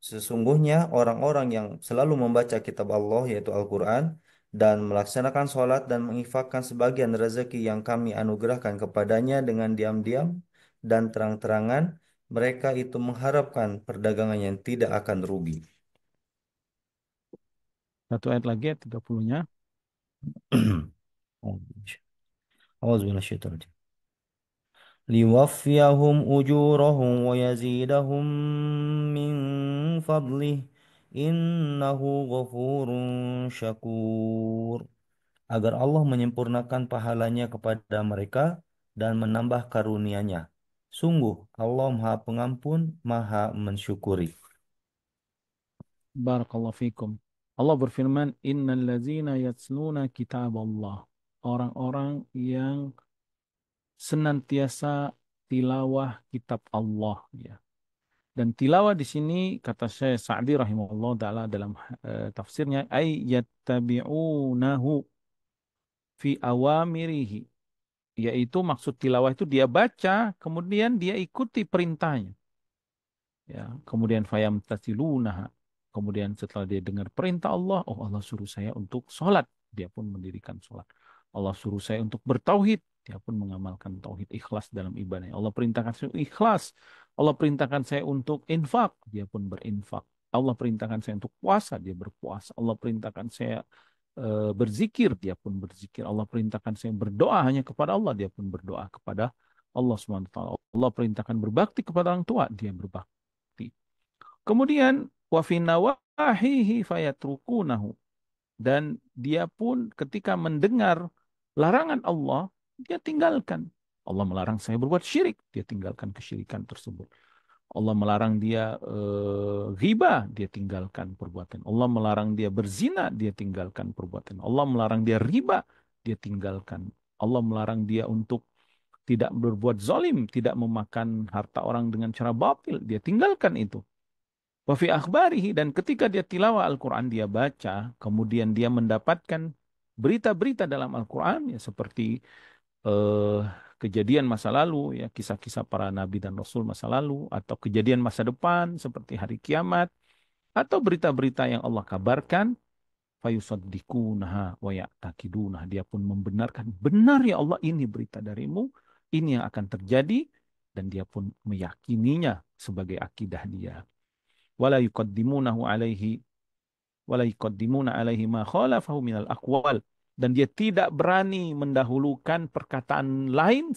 Sesungguhnya orang-orang yang selalu membaca kitab Allah yaitu Al-Quran dan melaksanakan sholat dan menginfakkan sebagian rezeki yang kami anugerahkan kepadanya dengan diam-diam dan terang-terangan, mereka itu mengharapkan perdagangan yang tidak akan rugi. Satu ayat lagi ayat 30-nya. Auzubillahi liwaffiyahum ujurahum wa yazidahum min fadlih innahu ghafurun syakur, agar Allah menyempurnakan pahalanya kepada mereka dan menambah karunia-Nya. Sungguh Allah Maha Pengampun, Maha Mensyukuri. Barakallahu fikum. Allah berfirman, "Innal ladzina yatsluna kitab Allah." Orang-orang yang senantiasa tilawah kitab Allah ya. Dan tilawah di sini kata Syekh Sa'di rahimahullah taala dalam tafsirnya ay yattabi'unahu fi awamirihi, yaitu maksud tilawah itu dia baca kemudian dia ikuti perintahnya. Ya, kemudian fayam tasilunaha. Kemudian setelah dia dengar perintah Allah, oh Allah suruh saya untuk sholat, dia pun mendirikan sholat. Allah suruh saya untuk bertauhid, dia pun mengamalkan tauhid, ikhlas dalam ibadahnya. Allah perintahkan saya ikhlas, Allah perintahkan saya untuk infak, dia pun berinfak. Allah perintahkan saya untuk puasa, dia berpuasa. Allah perintahkan saya berzikir, dia pun berzikir. Allah perintahkan saya berdoa hanya kepada Allah, dia pun berdoa kepada Allah Subhanahu wa taala. Allah perintahkan berbakti kepada orang tua, dia berbakti. Kemudian wa fi nawahihi fayatrukunahu, dan dia pun ketika mendengar larangan Allah, dia tinggalkan. Allah melarang saya berbuat syirik, dia tinggalkan kesyirikan tersebut. Allah melarang dia ghibah, dia tinggalkan perbuatan. Allah melarang dia berzina, dia tinggalkan perbuatan. Allah melarang dia riba, dia tinggalkan. Allah melarang dia untuk tidak berbuat zalim, tidak memakan harta orang dengan cara batil, dia tinggalkan itu. Wa fi akhbarihi, dan ketika dia tilawah Al-Quran, dia baca, kemudian dia mendapatkan berita-berita dalam Al-Quran, ya seperti eh, kejadian masa lalu, ya kisah-kisah para nabi dan rasul masa lalu, atau kejadian masa depan seperti hari kiamat, atau berita-berita yang Allah kabarkan, fayusaddiqunaha wa ya'taqidunah. Dia pun membenarkan, benar ya Allah ini berita darimu, ini yang akan terjadi, dan dia pun meyakininya sebagai akidah dia. Wala yuqaddimunahu alaihi wala yuqaddimuna alaihi ma khalafahu minal aqwal, dan dia tidak berani mendahulukan perkataan lain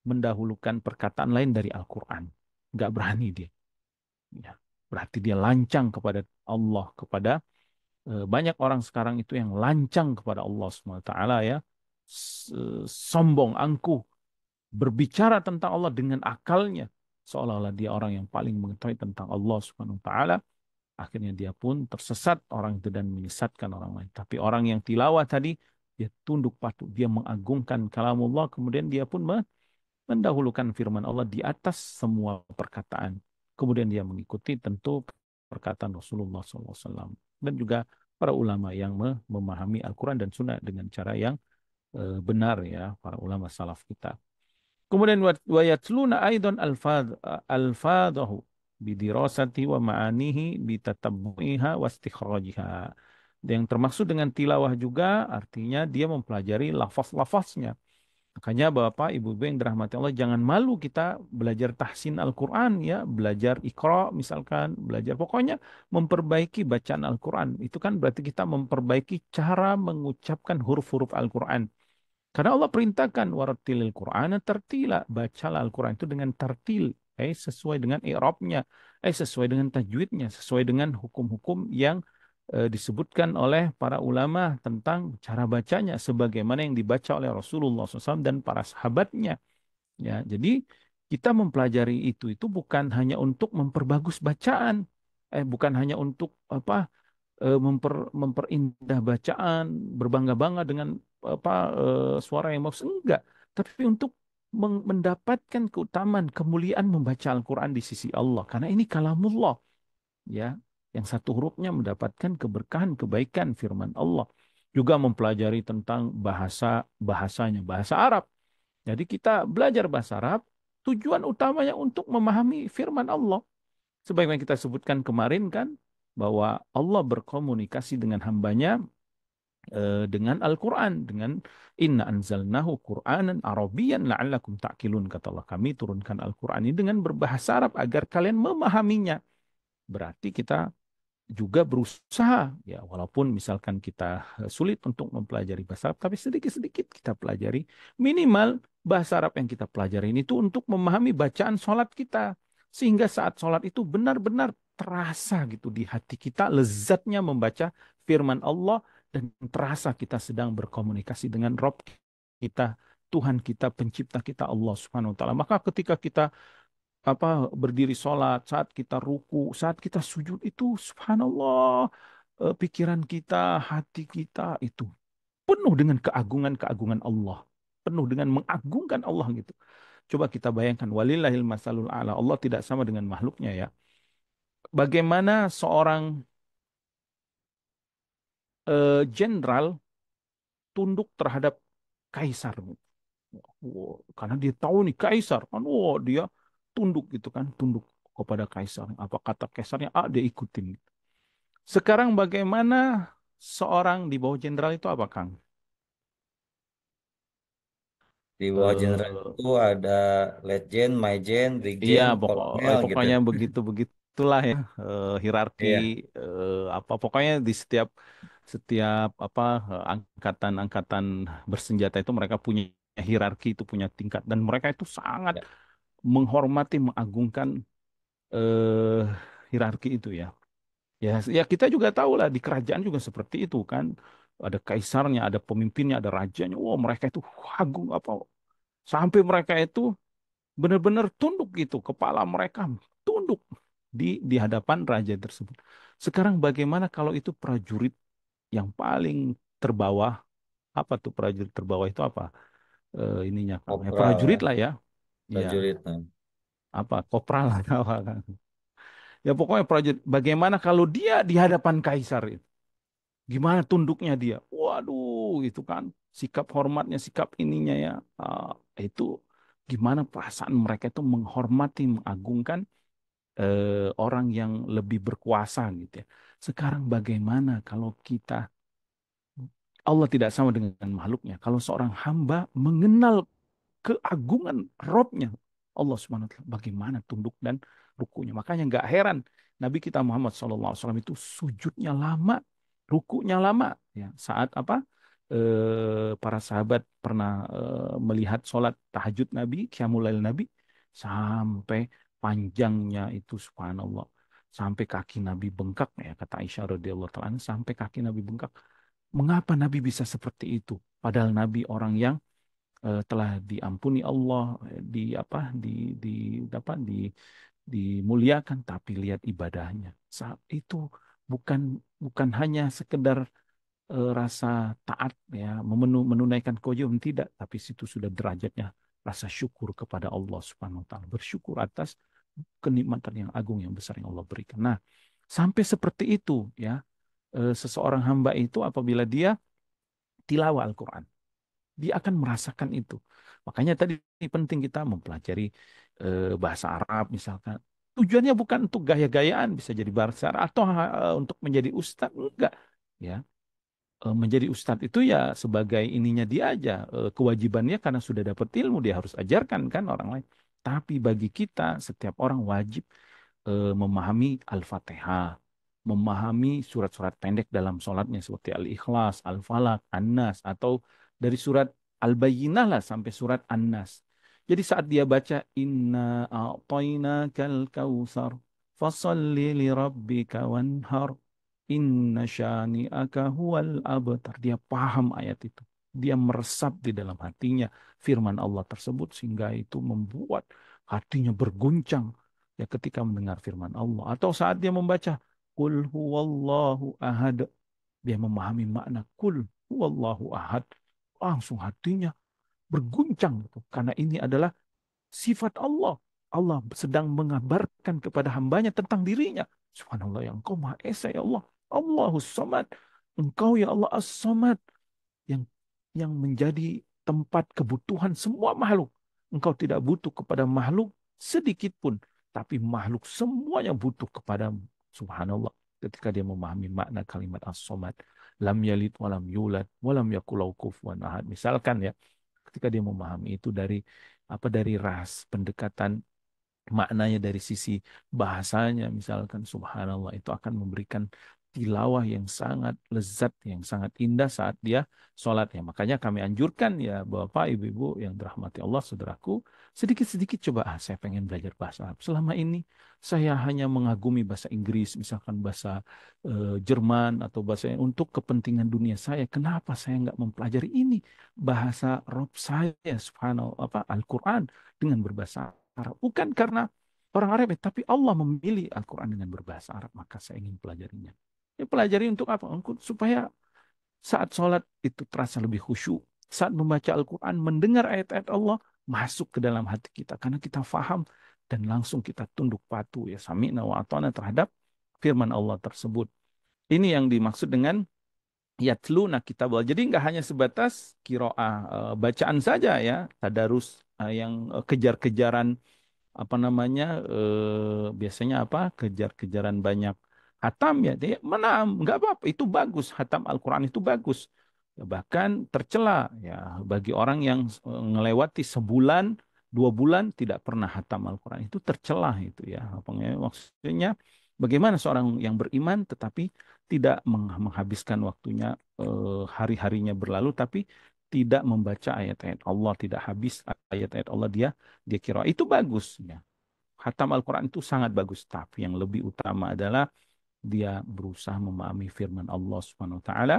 mendahulukan perkataan lain dari Al-Quran. Nggak berani dia. Ya. Berarti dia lancang kepada Allah, kepada banyak orang sekarang itu yang lancang kepada Allah SWT ya. Sombong, angkuh, berbicara tentang Allah dengan akalnya. Seolah-olah dia orang yang paling mengetahui tentang Allah Subhanahu wa taala. Akhirnya dia pun tersesat orang itu dan menyesatkan orang lain. Tapi orang yang tilawah tadi, dia tunduk patuh, dia mengagungkan kalamullah, kemudian dia pun mendahulukan firman Allah di atas semua perkataan. Kemudian dia mengikuti tentu perkataan Rasulullah SAW. Dan juga para ulama yang memahami Al-Quran dan Sunnah dengan cara yang benar ya, para ulama salaf kita. Kemudian wa yatluna aidan alfadahu bidirasati wa ma'anihi bitatabbu'iha wa istikhrajiha. Yang termaksud dengan tilawah juga artinya dia mempelajari lafaz-lafaznya. Makanya Bapak, Ibu yang dirahmati Allah, jangan malu kita belajar tahsin Al-Quran ya, belajar Iqra misalkan, belajar pokoknya memperbaiki bacaan Al-Quran. Itu kan berarti kita memperbaiki cara mengucapkan huruf-huruf Al-Quran. Karena Allah perintahkan warattilil Qur'ana tartila, bacalah Al-Quran itu dengan tartil, sesuai dengan i'rabnya, sesuai dengan tajwidnya, sesuai dengan hukum-hukum yang disebutkan oleh para ulama tentang cara bacanya sebagaimana yang dibaca oleh Rasulullah SAW dan para sahabatnya. Ya, jadi kita mempelajari itu bukan hanya untuk memperbagus bacaan, bukan hanya untuk apa memperindah bacaan, berbangga-bangga dengan apa suara yang bagus, enggak, tapi untuk mendapatkan keutamaan, kemuliaan membaca Al-Quran di sisi Allah, karena ini kalamullah, ya, yang satu hurufnya mendapatkan keberkahan, kebaikan firman Allah. Juga mempelajari tentang bahasanya, bahasa Arab. Jadi kita belajar bahasa Arab, tujuan utamanya untuk memahami firman Allah. Sebagaimana kita sebutkan kemarin kan, bahwa Allah berkomunikasi dengan hambanya dengan Al-Quran, dengan inna anzalnahu Qur'anan Arabiyan la'allakum ta'qilun, kata Allah, kami turunkan Al-Quran ini dengan berbahasa Arab agar kalian memahaminya. Berarti kita juga berusaha ya, walaupun misalkan kita sulit untuk mempelajari bahasa Arab, tapi sedikit-sedikit kita pelajari, minimal bahasa Arab yang kita pelajari ini itu untuk memahami bacaan sholat kita, sehingga saat sholat itu benar-benar terasa gitu di hati kita lezatnya membaca firman Allah, dan terasa kita sedang berkomunikasi dengan Rob kita, Tuhan kita, pencipta kita, Allah Subhanahu wa taala. Maka ketika kita berdiri sholat, saat kita ruku, saat kita sujud itu, subhanallah, pikiran kita, hati kita itu penuh dengan keagungan-keagungan Allah, penuh dengan mengagungkan Allah gitu. Coba kita bayangkan, walillahil masalul a'la, Allah tidak sama dengan makhluknya ya. Bagaimana seorang jenderal tunduk terhadap kaisar. Wow, karena dia tahu nih kaisar kan, wow, dia tunduk gitu kan, tunduk kepada kaisar. Apa kata kaisarnya, dia ikutin. Sekarang bagaimana seorang di bawah jenderal itu apa, Kang? Di bawah jenderal Eh, itu ada Letjen, Maijen, iya, Brigjen, Kolonel gitu. pokoknya begitu begitulah ya, hierarki, Iya, pokoknya di setiap setiap angkatan-angkatan bersenjata itu mereka punya hierarki, itu punya tingkat, dan mereka itu sangat ya. menghormati, mengagungkan eh, hierarki itu ya. Ya, ya kita juga tahu lah di kerajaan juga seperti itu kan. Ada kaisarnya, ada pemimpinnya, ada rajanya. Wow, mereka itu agung sampai mereka itu benar-benar tunduk gitu, kepala mereka tunduk di hadapan raja tersebut. Sekarang bagaimana kalau itu prajurit yang paling terbawah, apa tuh prajurit terbawah itu apa? Ininya Kang. Ya, Kopral prajurit ya, lah ya. Ya, prajurit. Nah. apa kopral lah apa, Kang. Ya pokoknya prajurit. Bagaimana kalau dia di hadapan kaisar itu? Gimana tunduknya dia? Waduh, itu kan sikap hormatnya, sikap ininya ya. Itu gimana perasaan mereka itu menghormati, mengagungkan orang yang lebih berkuasa gitu ya. Sekarang bagaimana kalau kita, Allah tidak sama dengan makhluknya. Kalau seorang hamba mengenal keagungan Robnya, Allah Subhanahu wa taala, bagaimana tunduk dan rukunya. Makanya nggak heran Nabi kita Muhammad SAW itu sujudnya lama, rukunya lama ya. Saat para sahabat pernah melihat sholat tahajud Nabi, qiyamul lail Nabi, sampai panjangnya itu subhanallah. Sampai kaki Nabi bengkak ya kata Aisyah radhiyallahu taala anha, sampai kaki Nabi bengkak. Mengapa Nabi bisa seperti itu? Padahal Nabi orang yang telah diampuni Allah, di apa di apa dimuliakan, tapi lihat ibadahnya. Saat itu bukan bukan hanya sekedar rasa taat ya, menunaikan kewajiban tidak, tapi situ sudah derajatnya rasa syukur kepada Allah Subhanahu wa taala, bersyukur atas kenikmatan yang agung yang besar yang Allah berikan. Nah, sampai seperti itu ya, seseorang hamba itu apabila dia tilawah Al-Qur'an, dia akan merasakan itu. Makanya tadi penting kita mempelajari bahasa Arab misalkan. Tujuannya bukan untuk gaya-gayaan, bisa jadi bahasa Arab atau untuk menjadi ustadz, enggak. Ya, menjadi ustadz itu ya sebagai ininya dia aja, kewajibannya karena sudah dapat ilmu dia harus ajarkan kan orang lain. Tapi bagi kita setiap orang wajib memahami Al-Fatihah, memahami surat-surat pendek dalam sholatnya seperti Al-Ikhlas, Al-Falaq, An-Nas, atau dari surat Al-Bayyinah lah sampai surat An-Nas. Jadi saat dia baca Inna a'tainakal kautsar fasalli li rabbika wanhar inna syani'aka huwal abtar. Dia paham ayat itu. Dia meresap di dalam hatinya firman Allah tersebut sehingga itu membuat hatinya berguncang ya ketika mendengar firman Allah atau saat dia membaca Qul huwallahu ahad, dia memahami makna Qul huwallahu ahad, langsung hatinya berguncang gitu. Karena ini adalah sifat Allah. Allah sedang mengabarkan kepada hambanya tentang dirinya. Subhanallah, yang Engkau Maha Esa ya Allah. Allahus Samad. Engkau ya Allah As-Samad yang menjadi tempat kebutuhan semua makhluk. Engkau tidak butuh kepada makhluk sedikit pun, tapi makhluk semuanya butuh kepadamu. Subhanallah. Ketika dia memahami makna kalimat as-somad, lam yalid walam yulad walam yakulau kufuwan ahad. Misalkan ya, ketika dia memahami itu dari dari ras pendekatan maknanya dari sisi bahasanya misalkan subhanallah itu akan memberikan tilawah yang sangat lezat, yang sangat indah saat dia sholat ya. Makanya kami anjurkan ya Bapak, Ibu-ibu yang dirahmati Allah, saudaraku, sedikit-sedikit coba saya pengen belajar bahasa Arab. Selama ini saya hanya mengagumi bahasa Inggris, misalkan bahasa Jerman atau bahasa untuk kepentingan dunia saya. Kenapa saya nggak mempelajari ini bahasa Rob saya, subhanallah, Al-Quran dengan berbahasa Arab. Bukan karena orang Arab, tapi Allah memilih Al-Quran dengan berbahasa Arab, maka saya ingin pelajarinya. Ya, pelajari untuk apa? Supaya saat sholat itu terasa lebih khusyuk. Saat membaca Al-Quran, mendengar ayat-ayat Allah, masuk ke dalam hati kita. Karena kita faham dan langsung kita tunduk patuh ya sami'na wa ata'na terhadap firman Allah tersebut. Ini yang dimaksud dengan yatluna kitab Allah. Jadi nggak hanya sebatas kiroah bacaan saja ya, tadarus yang kejar-kejaran apa namanya biasanya kejar-kejaran banyak hatam ya dia mana nggak apa-apa itu bagus, hatam Al-Quran itu bagus. Ya, bahkan tercela ya bagi orang yang ngelewati sebulan 2 bulan tidak pernah hatam Al-Quran, itu tercela itu ya apa maksudnya, bagaimana seorang yang beriman tetapi tidak menghabiskan waktunya hari-harinya berlalu tapi tidak membaca ayat-ayat Allah, tidak habis ayat-ayat Allah, dia kira itu bagus ya. Khatam Al-Quran itu sangat bagus, tapi yang lebih utama adalah dia berusaha memahami firman Allah Subhanahu wa taala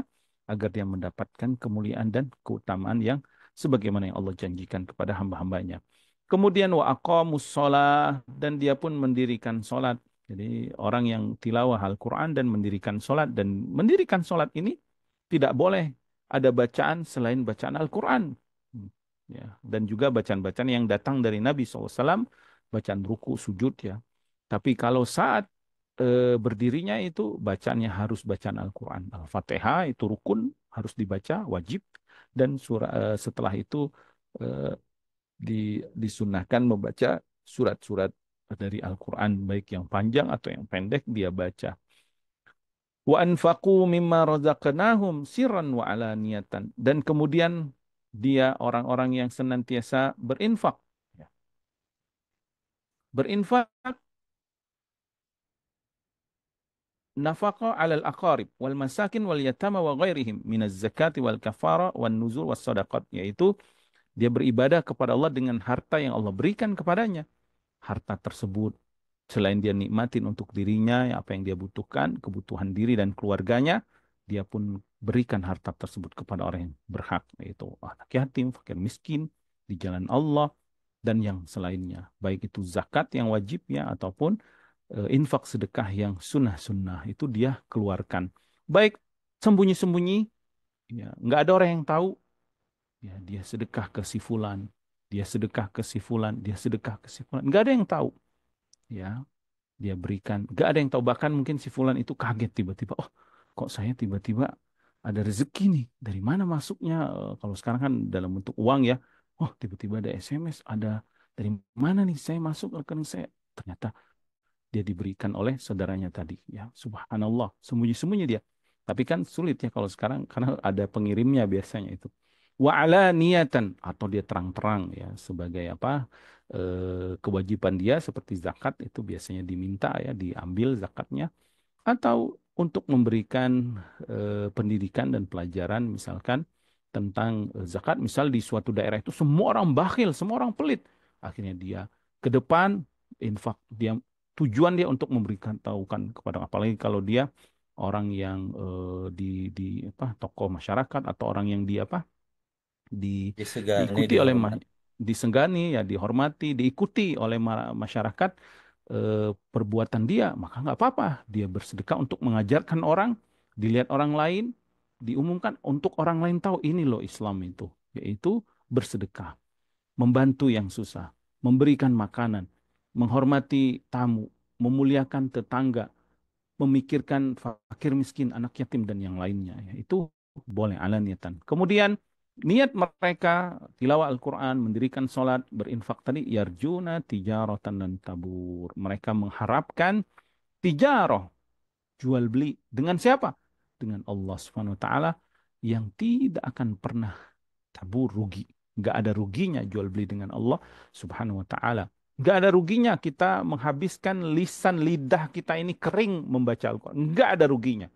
agar dia mendapatkan kemuliaan dan keutamaan yang sebagaimana yang Allah janjikan kepada hamba-hambanya. Kemudian wa aqamus shalah, dan dia pun mendirikan salat. Jadi orang yang tilawah Al-Quran dan mendirikan salat, dan mendirikan salat ini tidak boleh ada bacaan selain bacaan Al-Quran. Hmm. Ya. Dan juga bacaan-bacaan yang datang dari Nabi SAW, bacaan ruku, sujud ya. Tapi kalau saat berdirinya itu bacanya harus bacaan Al-Quran. Al-Fatihah itu rukun, harus dibaca, wajib. Dan setelah itu eh, disunahkan membaca surat-surat dari Al-Quran, baik yang panjang atau yang pendek dia baca. Wa anfaqu mimma razaqnahum sirran wa alaniyatan. Dan kemudian dia orang-orang yang senantiasa berinfak. Ya. Berinfak nafaqa 'alal aqarib wal masakin wal yatama wa ghairihim minaz zakati wal kafara wan nuzul was sadaqat, yaitu dia beribadah kepada Allah dengan harta yang Allah berikan kepadanya. Harta tersebut selain dia nikmatin untuk dirinya, ya, apa yang dia butuhkan, kebutuhan diri dan keluarganya, dia pun berikan harta tersebut kepada orang yang berhak, yaitu anak yatim, fakir miskin, di jalan Allah, dan yang selainnya. Baik itu zakat yang wajib ya, ataupun infak sedekah yang sunnah-sunnah, itu dia keluarkan. Baik sembunyi-sembunyi, ya, nggak ada orang yang tahu, ya, dia sedekah ke si fulan, dia sedekah ke si fulan, dia sedekah ke si fulan, nggak ada yang tahu, ya, dia berikan. Gak ada yang tahu, bahkan mungkin si fulan itu kaget tiba-tiba, oh kok saya tiba-tiba ada rezeki nih, dari mana masuknya. Kalau sekarang kan dalam bentuk uang ya, oh tiba-tiba ada SMS, ada dari mana nih saya masuk rekening saya, ternyata dia diberikan oleh saudaranya tadi, ya subhanallah, sembunyi-sembunyi dia. Tapi kan sulit ya kalau sekarang karena ada pengirimnya biasanya itu. Wa ala niatan, atau dia terang-terang ya sebagai apa, kewajiban dia seperti zakat itu biasanya diminta ya diambil zakatnya, atau untuk memberikan pendidikan dan pelajaran misalkan tentang zakat. Misal di suatu daerah itu semua orang bakhil, semua orang pelit, akhirnya dia ke depan infak, dia tujuan dia untuk memberikan tahukan kepada, apalagi kalau dia orang yang di apa tokoh masyarakat, atau orang yang di apa Disegani, diikuti oleh dihormati. disegani ya, dihormati, diikuti oleh masyarakat, perbuatan dia, maka nggak apa-apa dia bersedekah untuk mengajarkan orang, dilihat orang lain, diumumkan untuk orang lain tahu ini loh Islam itu, yaitu bersedekah, membantu yang susah, memberikan makanan, menghormati tamu, memuliakan tetangga, memikirkan fakir miskin, anak yatim dan yang lainnya, ya. Itu boleh ala niatan. Kemudian niat mereka tilawah Al-Quran, mendirikan sholat, berinfak tadi, yarjuna tijaratan dan tabur. Mereka mengharapkan tijarah, jual beli. Dengan siapa? Dengan Allah Subhanahu wa taala yang tidak akan pernah tabur, rugi. Nggak ada ruginya jual beli dengan Allah Subhanahu wa taala. Nggak ada ruginya kita menghabiskan lisan lidah kita ini kering membaca Al-Quran. Nggak ada ruginya.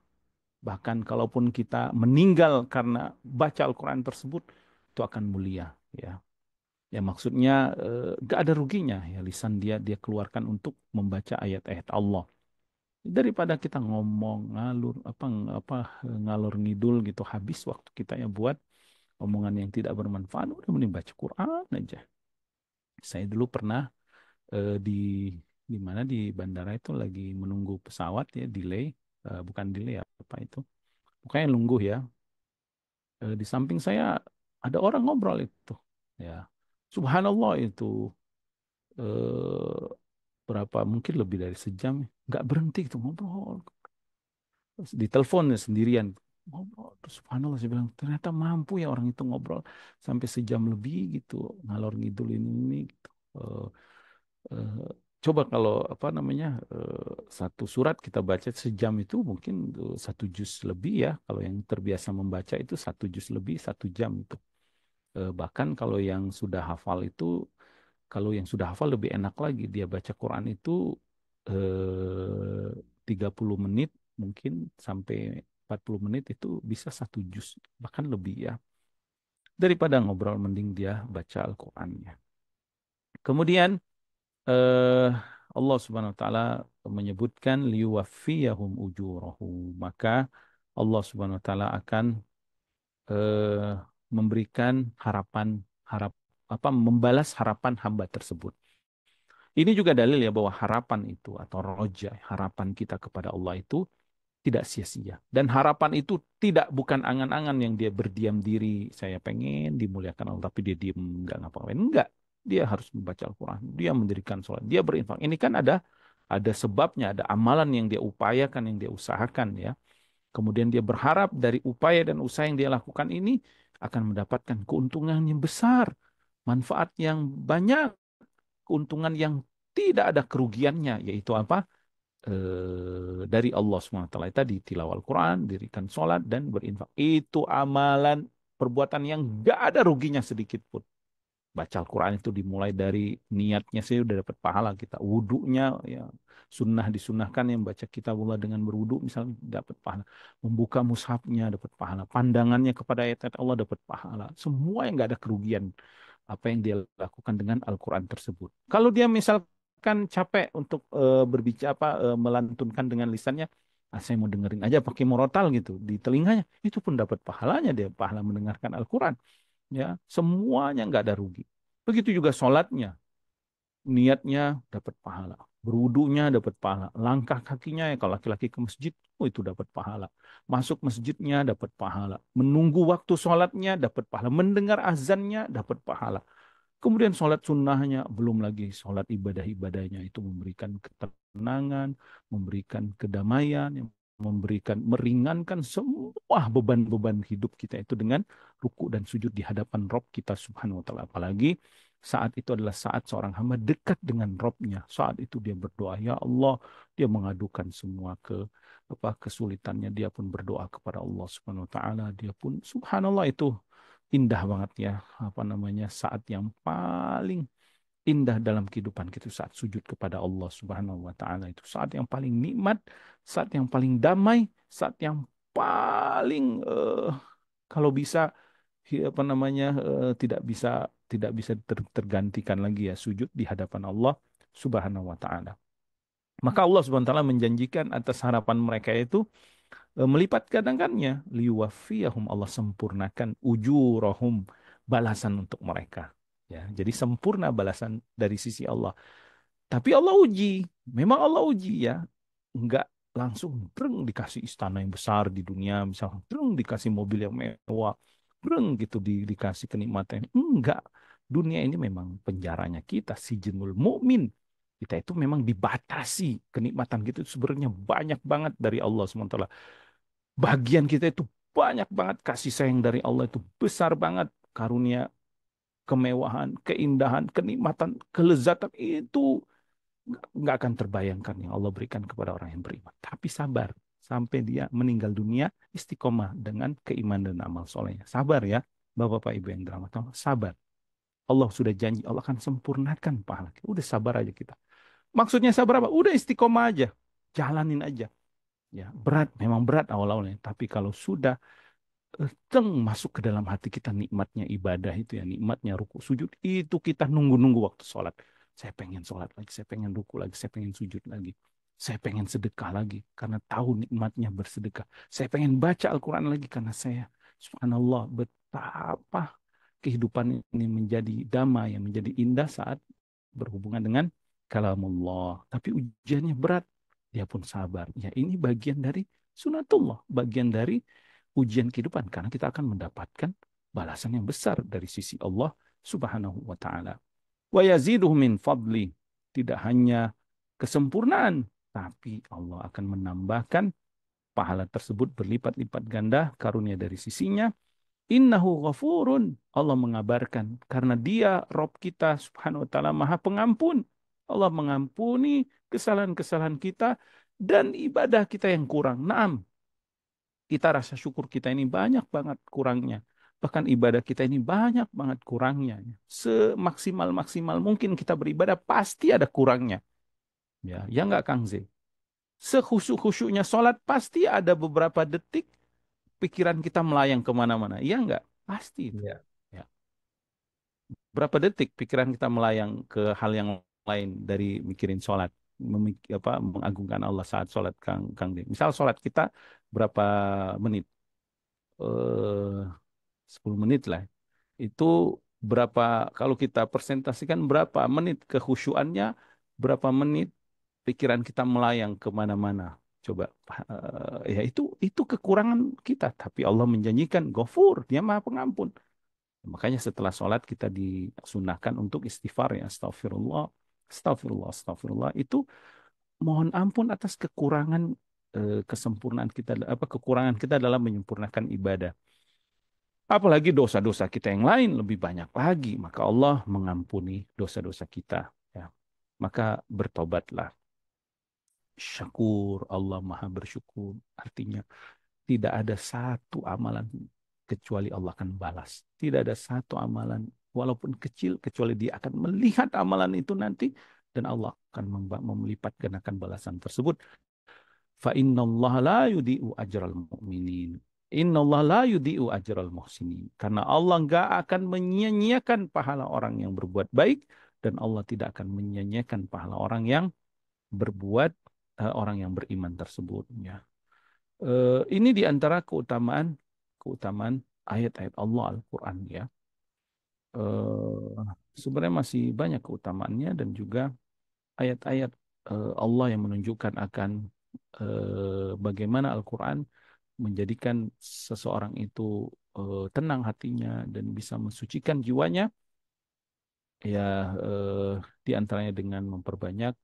Bahkan kalaupun kita meninggal karena baca Al-Quran tersebut, itu akan mulia. Ya, ya maksudnya nggak ada ruginya ya lisan dia keluarkan untuk membaca ayat-ayat Allah. Daripada kita ngomong ngalur apa ngalur ngidul gitu, habis waktu kita ya buat omongan yang tidak bermanfaat, udah mending baca Quran aja. Saya dulu pernah di mana di bandara itu lagi menunggu pesawat ya, delay, bukan delay apa itu, pokoknya nunggu ya. Di samping saya ada orang ngobrol itu, ya subhanallah itu eh, berapa mungkin lebih dari sejam ya, nggak berhenti itu ngobrol. Terus di telepon ya sendirian ngobrol. Terus subhanallah saya bilang ternyata mampu ya orang itu ngobrol sampai sejam lebih gitu, ngalor ngidul ini gitu. Eh, eh, Coba kalau apa namanya, satu surat kita baca sejam itu mungkin satu juz lebih ya. Kalau yang terbiasa membaca itu satu juz lebih 1 jam itu. Bahkan kalau yang sudah hafal itu, kalau yang sudah hafal lebih enak lagi. Dia baca Quran itu 30 menit mungkin sampai 40 menit itu bisa 1 juz, bahkan lebih ya. Daripada ngobrol mending dia baca Al-Qur'annya. Kemudian eh, Allah Subhanahu wa taala menyebutkan liwaffiyahum ujurahum. Maka Allah Subhanahu wa taala akan eh, memberikan harapan, harap apa membalas harapan hamba tersebut. Ini juga dalil ya bahwa harapan itu atau roja, harapan kita kepada Allah itu tidak sia-sia. Dan harapan itu tidak bukan angan-angan yang dia berdiam diri, saya pengen dimuliakan Allah tapi dia diem nggak ngapa-ngapain. Enggak. Dia harus membaca Al-Quran, dia mendirikan sholat, dia berinfak. Ini kan ada sebabnya, ada amalan yang dia upayakan, yang dia usahakan ya. Kemudian dia berharap dari upaya dan usaha yang dia lakukan ini akan mendapatkan keuntungan yang besar, manfaat yang banyak, keuntungan yang tidak ada kerugiannya, yaitu apa? Dari Allah SWT tadi, tilawah Al-Quran, dirikan sholat, dan berinfak. Itu amalan perbuatan yang gak ada ruginya sedikit pun. Baca Al-Quran itu dimulai dari niatnya sih udah dapat pahala kita. Wudhunya ya sunnah disunahkan yang baca kitabullah dengan berwudhu misalnya dapat pahala. Membuka mushafnya dapat pahala. Pandangannya kepada ayat-ayat Allah dapat pahala. Semua yang nggak ada kerugian apa yang dia lakukan dengan Al-Quran tersebut. Kalau dia misalkan capek untuk berbicara melantunkan dengan lisannya, saya mau dengerin aja pakai murotal gitu di telinganya, itu pun dapat pahalanya dia pahala mendengarkan Al-Quran. Ya, semuanya nggak ada rugi. Begitu juga sholatnya, niatnya dapat pahala, berwudunya dapat pahala, langkah kakinya ya kalau laki-laki ke masjid, oh itu dapat pahala, masuk masjidnya dapat pahala, menunggu waktu sholatnya dapat pahala, mendengar azannya dapat pahala. Kemudian sholat sunnahnya, belum lagi sholat ibadah-ibadahnya itu memberikan ketenangan, memberikan kedamaian, yang memberikan meringankan semua beban-beban hidup kita itu dengan ruku dan sujud di hadapan Rob kita Subhanahu wa taala. Apalagi saat itu adalah saat seorang hamba dekat dengan Robnya. Saat itu dia berdoa, ya Allah, dia mengadukan semua kesulitannya, dia pun berdoa kepada Allah Subhanahu wa taala, dia pun subhanallah itu indah banget ya apa namanya saat yang paling indah dalam kehidupan kita saat sujud kepada Allah Subhanahu wa taala itu saat yang paling nikmat, saat yang paling damai, saat yang paling kalau bisa apa namanya tidak bisa tergantikan lagi ya sujud di hadapan Allah Subhanahu wa taala. Maka Allah Subhanahu wa taala menjanjikan atas harapan mereka itu melipat gandakannya liwafiyahum Allah sempurnakan ujurahum balasan untuk mereka ya jadi sempurna balasan dari sisi Allah tapi Allah uji memang Allah uji ya enggak langsung breng dikasih istana yang besar di dunia misalnya breng dikasih mobil yang mewah breng gitu dikasih kenikmatan enggak dunia ini memang penjaranya kita sijinul mukmin kita itu memang dibatasi kenikmatan kita itu sebenarnya banyak banget dari Allah SWT bagian kita itu banyak banget kasih sayang dari Allah itu besar banget karunia kemewahan keindahan kenikmatan kelezatan itu nggak akan terbayangkan yang Allah berikan kepada orang yang beriman tapi sabar sampai dia meninggal dunia istiqomah dengan keimanan dan amal solehnya sabar ya bapak-bapak ibu yang dirahmati Allah sabar Allah sudah janji Allah akan sempurnakan pahala kita udah sabar aja kita maksudnya sabar apa udah istiqomah aja jalanin aja ya berat memang berat awal-awalnya tapi kalau sudah masuk ke dalam hati kita nikmatnya ibadah itu ya, nikmatnya ruku sujud itu kita nunggu-nunggu waktu sholat. Saya pengen sholat lagi, saya pengen ruku lagi, saya pengen sujud lagi. Saya pengen sedekah lagi karena tahu nikmatnya bersedekah. Saya pengen baca Al-Quran lagi karena saya, subhanallah, betapa kehidupan ini menjadi damai, yang menjadi indah saat berhubungan dengan kalamullah. Tapi ujiannya berat, dia pun sabar. Ya ini bagian dari sunatullah, bagian dari ujian kehidupan karena kita akan mendapatkan balasan yang besar dari sisi Allah Subhanahu wa taala. Wa yaziduhu min fadli. Tidak hanya kesempurnaan, tapi Allah akan menambahkan pahala tersebut berlipat-lipat ganda karunia dari sisinya. Innahu ghafurun. Allah mengabarkan karena dia Rob kita Subhanahu wa taala Maha Pengampun. Allah mengampuni kesalahan-kesalahan kita dan ibadah kita yang kurang. Naam, kita rasa syukur kita ini banyak banget kurangnya. Bahkan ibadah kita ini banyak banget kurangnya. Semaksimal-maksimal mungkin kita beribadah pasti ada kurangnya. Ya nggak Kang Z? Sekhusyuk-khusyuknya sholat pasti ada beberapa detik pikiran kita melayang kemana-mana. Iya nggak? Pasti itu. Iya. Ya. Berapa detik pikiran kita melayang ke hal yang lain dari mikirin sholat. Mengagungkan Allah saat sholat Kang D. Misal sholat kita berapa menit? eh 10 menit lah. Itu berapa kalau kita presentasikan berapa menit kekhusyuannya, berapa menit pikiran kita melayang kemana-mana. Coba ya itu kekurangan kita, tapi Allah menjanjikan Ghafur, Dia Maha Pengampun. Makanya setelah sholat kita disunahkan untuk istighfar ya astagfirullah, astagfirullah, astagfirullah. Itu mohon ampun atas kekurangan kesempurnaan kita apa kekurangan kita dalam menyempurnakan ibadah. Apalagi dosa-dosa kita yang lain lebih banyak lagi, maka Allah mengampuni dosa-dosa kita. Ya. Maka bertobatlah. Syakur, Allah Maha bersyukur. Artinya tidak ada satu amalan kecuali Allah akan balas. Tidak ada satu amalan walaupun kecil, kecuali dia akan melihat amalan itu nanti dan Allah akan melipat gandakan balasan tersebut. Fa innallaha la yudhi'u ajral mu'minin. Innallaha la yudhi'u ajral muhsinin. Karena Allah nggak akan menyia-nyiakan pahala orang yang berbuat baik dan Allah tidak akan menyia-nyiakan pahala orang yang berbuat orang yang beriman tersebut. Ya. Ini di antara keutamaan ayat-ayat Allah Al-Quran ya. Sebenarnya masih banyak keutamaannya dan juga ayat-ayat Allah yang menunjukkan akan bagaimana Al-Quran menjadikan seseorang itu tenang hatinya dan bisa mensucikan jiwanya ya eh, di antaranya dengan memperbanyak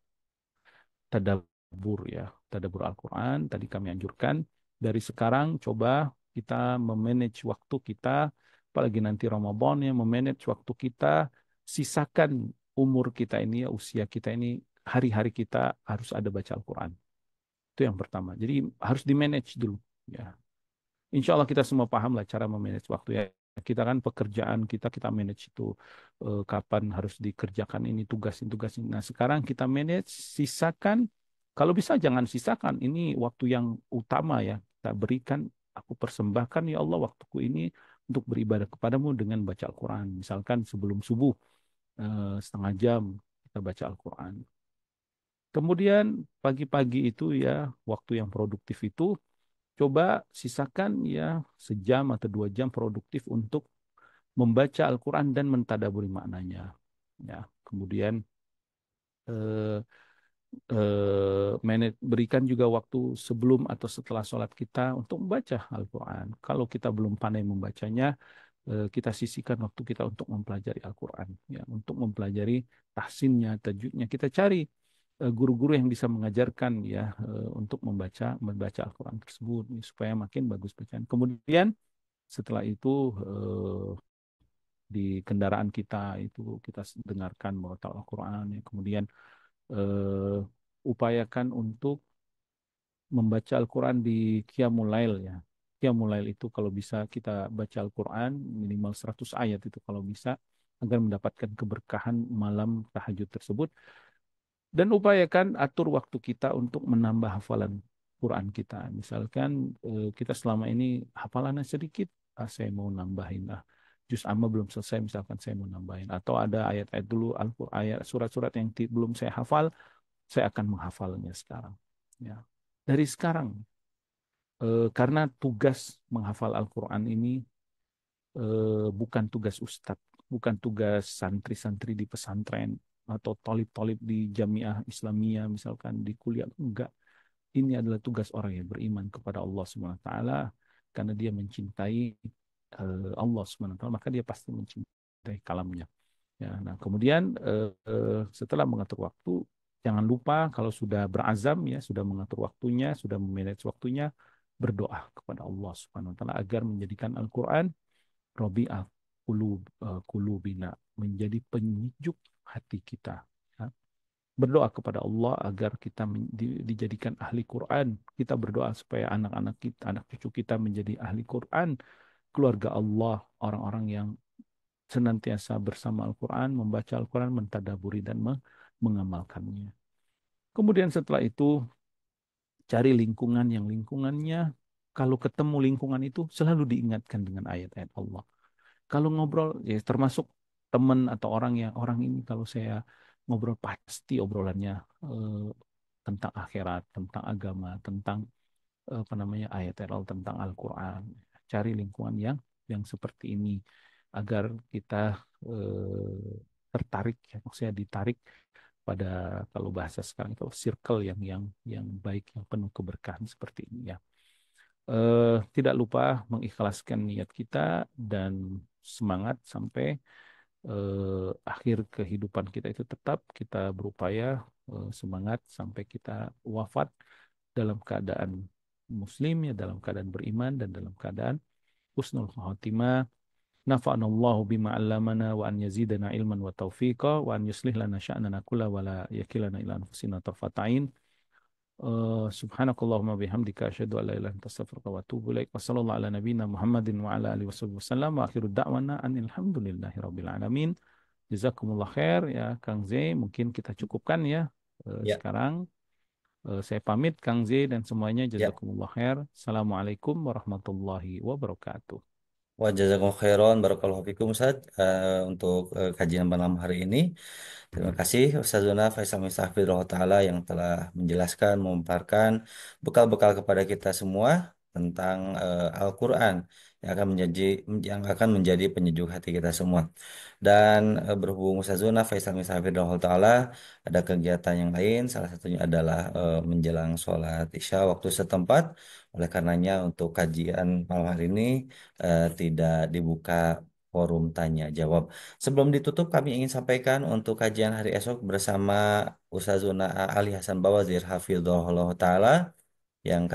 tadabbur ya, tadabbur Al-Quran. Tadi kami anjurkan dari sekarang coba kita memanage waktu kita, apalagi nanti Ramadan ya, memanage waktu kita, sisakan umur kita ini ya, usia kita ini, hari-hari kita harus ada baca Al-Quran. Itu yang pertama. Jadi harus di-manage dulu ya. Insya Allah kita semua paham lah cara memanage waktu ya. Kita kan pekerjaan kita kita manage itu kapan harus dikerjakan ini tugas ini. Nah sekarang kita manage sisakan. Kalau bisa jangan sisakan. Ini waktu yang utama ya. Kita berikan. Aku persembahkan ya Allah waktuku ini untuk beribadah kepadamu dengan baca Al-Quran. Misalkan sebelum subuh 1/2 jam kita baca Al-Quran. Kemudian pagi-pagi itu ya waktu yang produktif itu coba sisakan ya 1 jam atau 2 jam produktif untuk membaca Al-Quran dan mentadaburi maknanya. Ya, kemudian eh, berikan juga waktu sebelum atau setelah sholat kita untuk membaca Al-Quran. Kalau kita belum pandai membacanya, kita sisihkan waktu kita untuk mempelajari Al-Quran, ya, untuk mempelajari tahsinnya, tajwidnya. Kita cari guru-guru yang bisa mengajarkan ya untuk membaca Al-Quran tersebut supaya makin bagus bacaan. Kemudian setelah itu di kendaraan kita itu kita dengarkan murotal Al-Quran ya. Kemudian eh, upayakan untuk membaca Al-Quran di Qiyamul Lail ya. Qiyamul Lail itu kalau bisa kita baca Al-Quran minimal 100 ayat itu kalau bisa agar mendapatkan keberkahan malam tahajud tersebut. Dan upayakan atur waktu kita untuk menambah hafalan Quran kita. Misalkan kita selama ini hafalannya sedikit, saya mau nambahin. Juz amma belum selesai, misalkan saya mau nambahin. Atau ada ayat-ayat dulu, ayat surat-surat yang belum saya hafal, saya akan menghafalnya sekarang. Ya. Dari sekarang, karena tugas menghafal Al-Quran ini bukan tugas ustadz, bukan tugas santri-santri di pesantren atau tolib-tolib di Jamiah Islamiyah misalkan di kuliah, enggak. Ini adalah tugas orang yang beriman kepada Allah Subhanahu wa taala karena dia mencintai Allah Subhanahu wa taala, maka dia pasti mencintai kalamnya. Ya, nah kemudian setelah mengatur waktu, jangan lupa kalau sudah berazam ya, sudah mengatur waktunya, sudah memanage waktunya, berdoa kepada Allah Subhanahu wa taala agar menjadikan Al-Qur'an Robi'ah kulubina, menjadi penyejuk hati kita. Ya. Berdoa kepada Allah agar kita dijadikan ahli Quran. Kita berdoa supaya anak-anak kita, anak cucu kita menjadi ahli Quran. Keluarga Allah, orang-orang yang senantiasa bersama Al-Quran, membaca Al-Quran, mentadaburi dan mengamalkannya. Kemudian setelah itu cari lingkungan yang lingkungannya, kalau ketemu lingkungan itu selalu diingatkan dengan ayat-ayat Allah. Kalau ngobrol ya termasuk teman atau orang yang orang ini kalau saya ngobrol pasti obrolannya eh, tentang akhirat, tentang agama, tentang apa namanya ayat-ayat Allah, tentang Al-Quran. Cari lingkungan yang seperti ini agar kita tertarik, ya, maksudnya ditarik pada kalau bahasa sekarang itu circle yang baik, yang penuh keberkahan seperti ini ya. Tidak lupa mengikhlaskan niat kita dan semangat sampai akhir kehidupan kita itu tetap kita berupaya semangat sampai kita wafat dalam keadaan muslim ya, dalam keadaan beriman dan dalam keadaan husnul khotimah. Nafa'anallahu bima 'allamana wa an yazidana ilman wa taufiqa wa an yuslih lana sya'nana kulla wa la yakilana ila anfusina tarfata'in. Subhanakallahumma bihamdika asyhadu an la ilaha illa anta astaghfiruka wa atubu ilaik. Wassallallahu ala nabiyyina Muhammadin wa ala alihi wasallam. Wa akhiru da'wana anil hamdulillahi rabbil alamin. Jazakumullah khair ya Kang Z. Mungkin kita cukupkan ya Ya, sekarang. Saya pamit Kang Z dan semuanya ya. jazakumullah khair. Assalamualaikum warahmatullahi wabarakatuh. Wa jazakumullah khairan barakallahu fikum Ustaz untuk kajian malam hari ini. Terima kasih Ustazuna Faisal Mistafidullah Ta'ala yang telah menjelaskan, memaparkan bekal-bekal kepada kita semua tentang Al-Quran yang akan menjadi penyejuk hati kita semua. Dan berhubung Ustazuna Faisal Mistafidullah Ta'ala ada kegiatan yang lain, salah satunya adalah menjelang sholat Isya waktu setempat. Oleh karenanya untuk kajian malam hari ini tidak dibuka forum tanya jawab. Sebelum ditutup, kami ingin sampaikan untuk kajian hari esok bersama Ustazuna Ali Hasan Bawazir Hafizahullah Ta'ala yang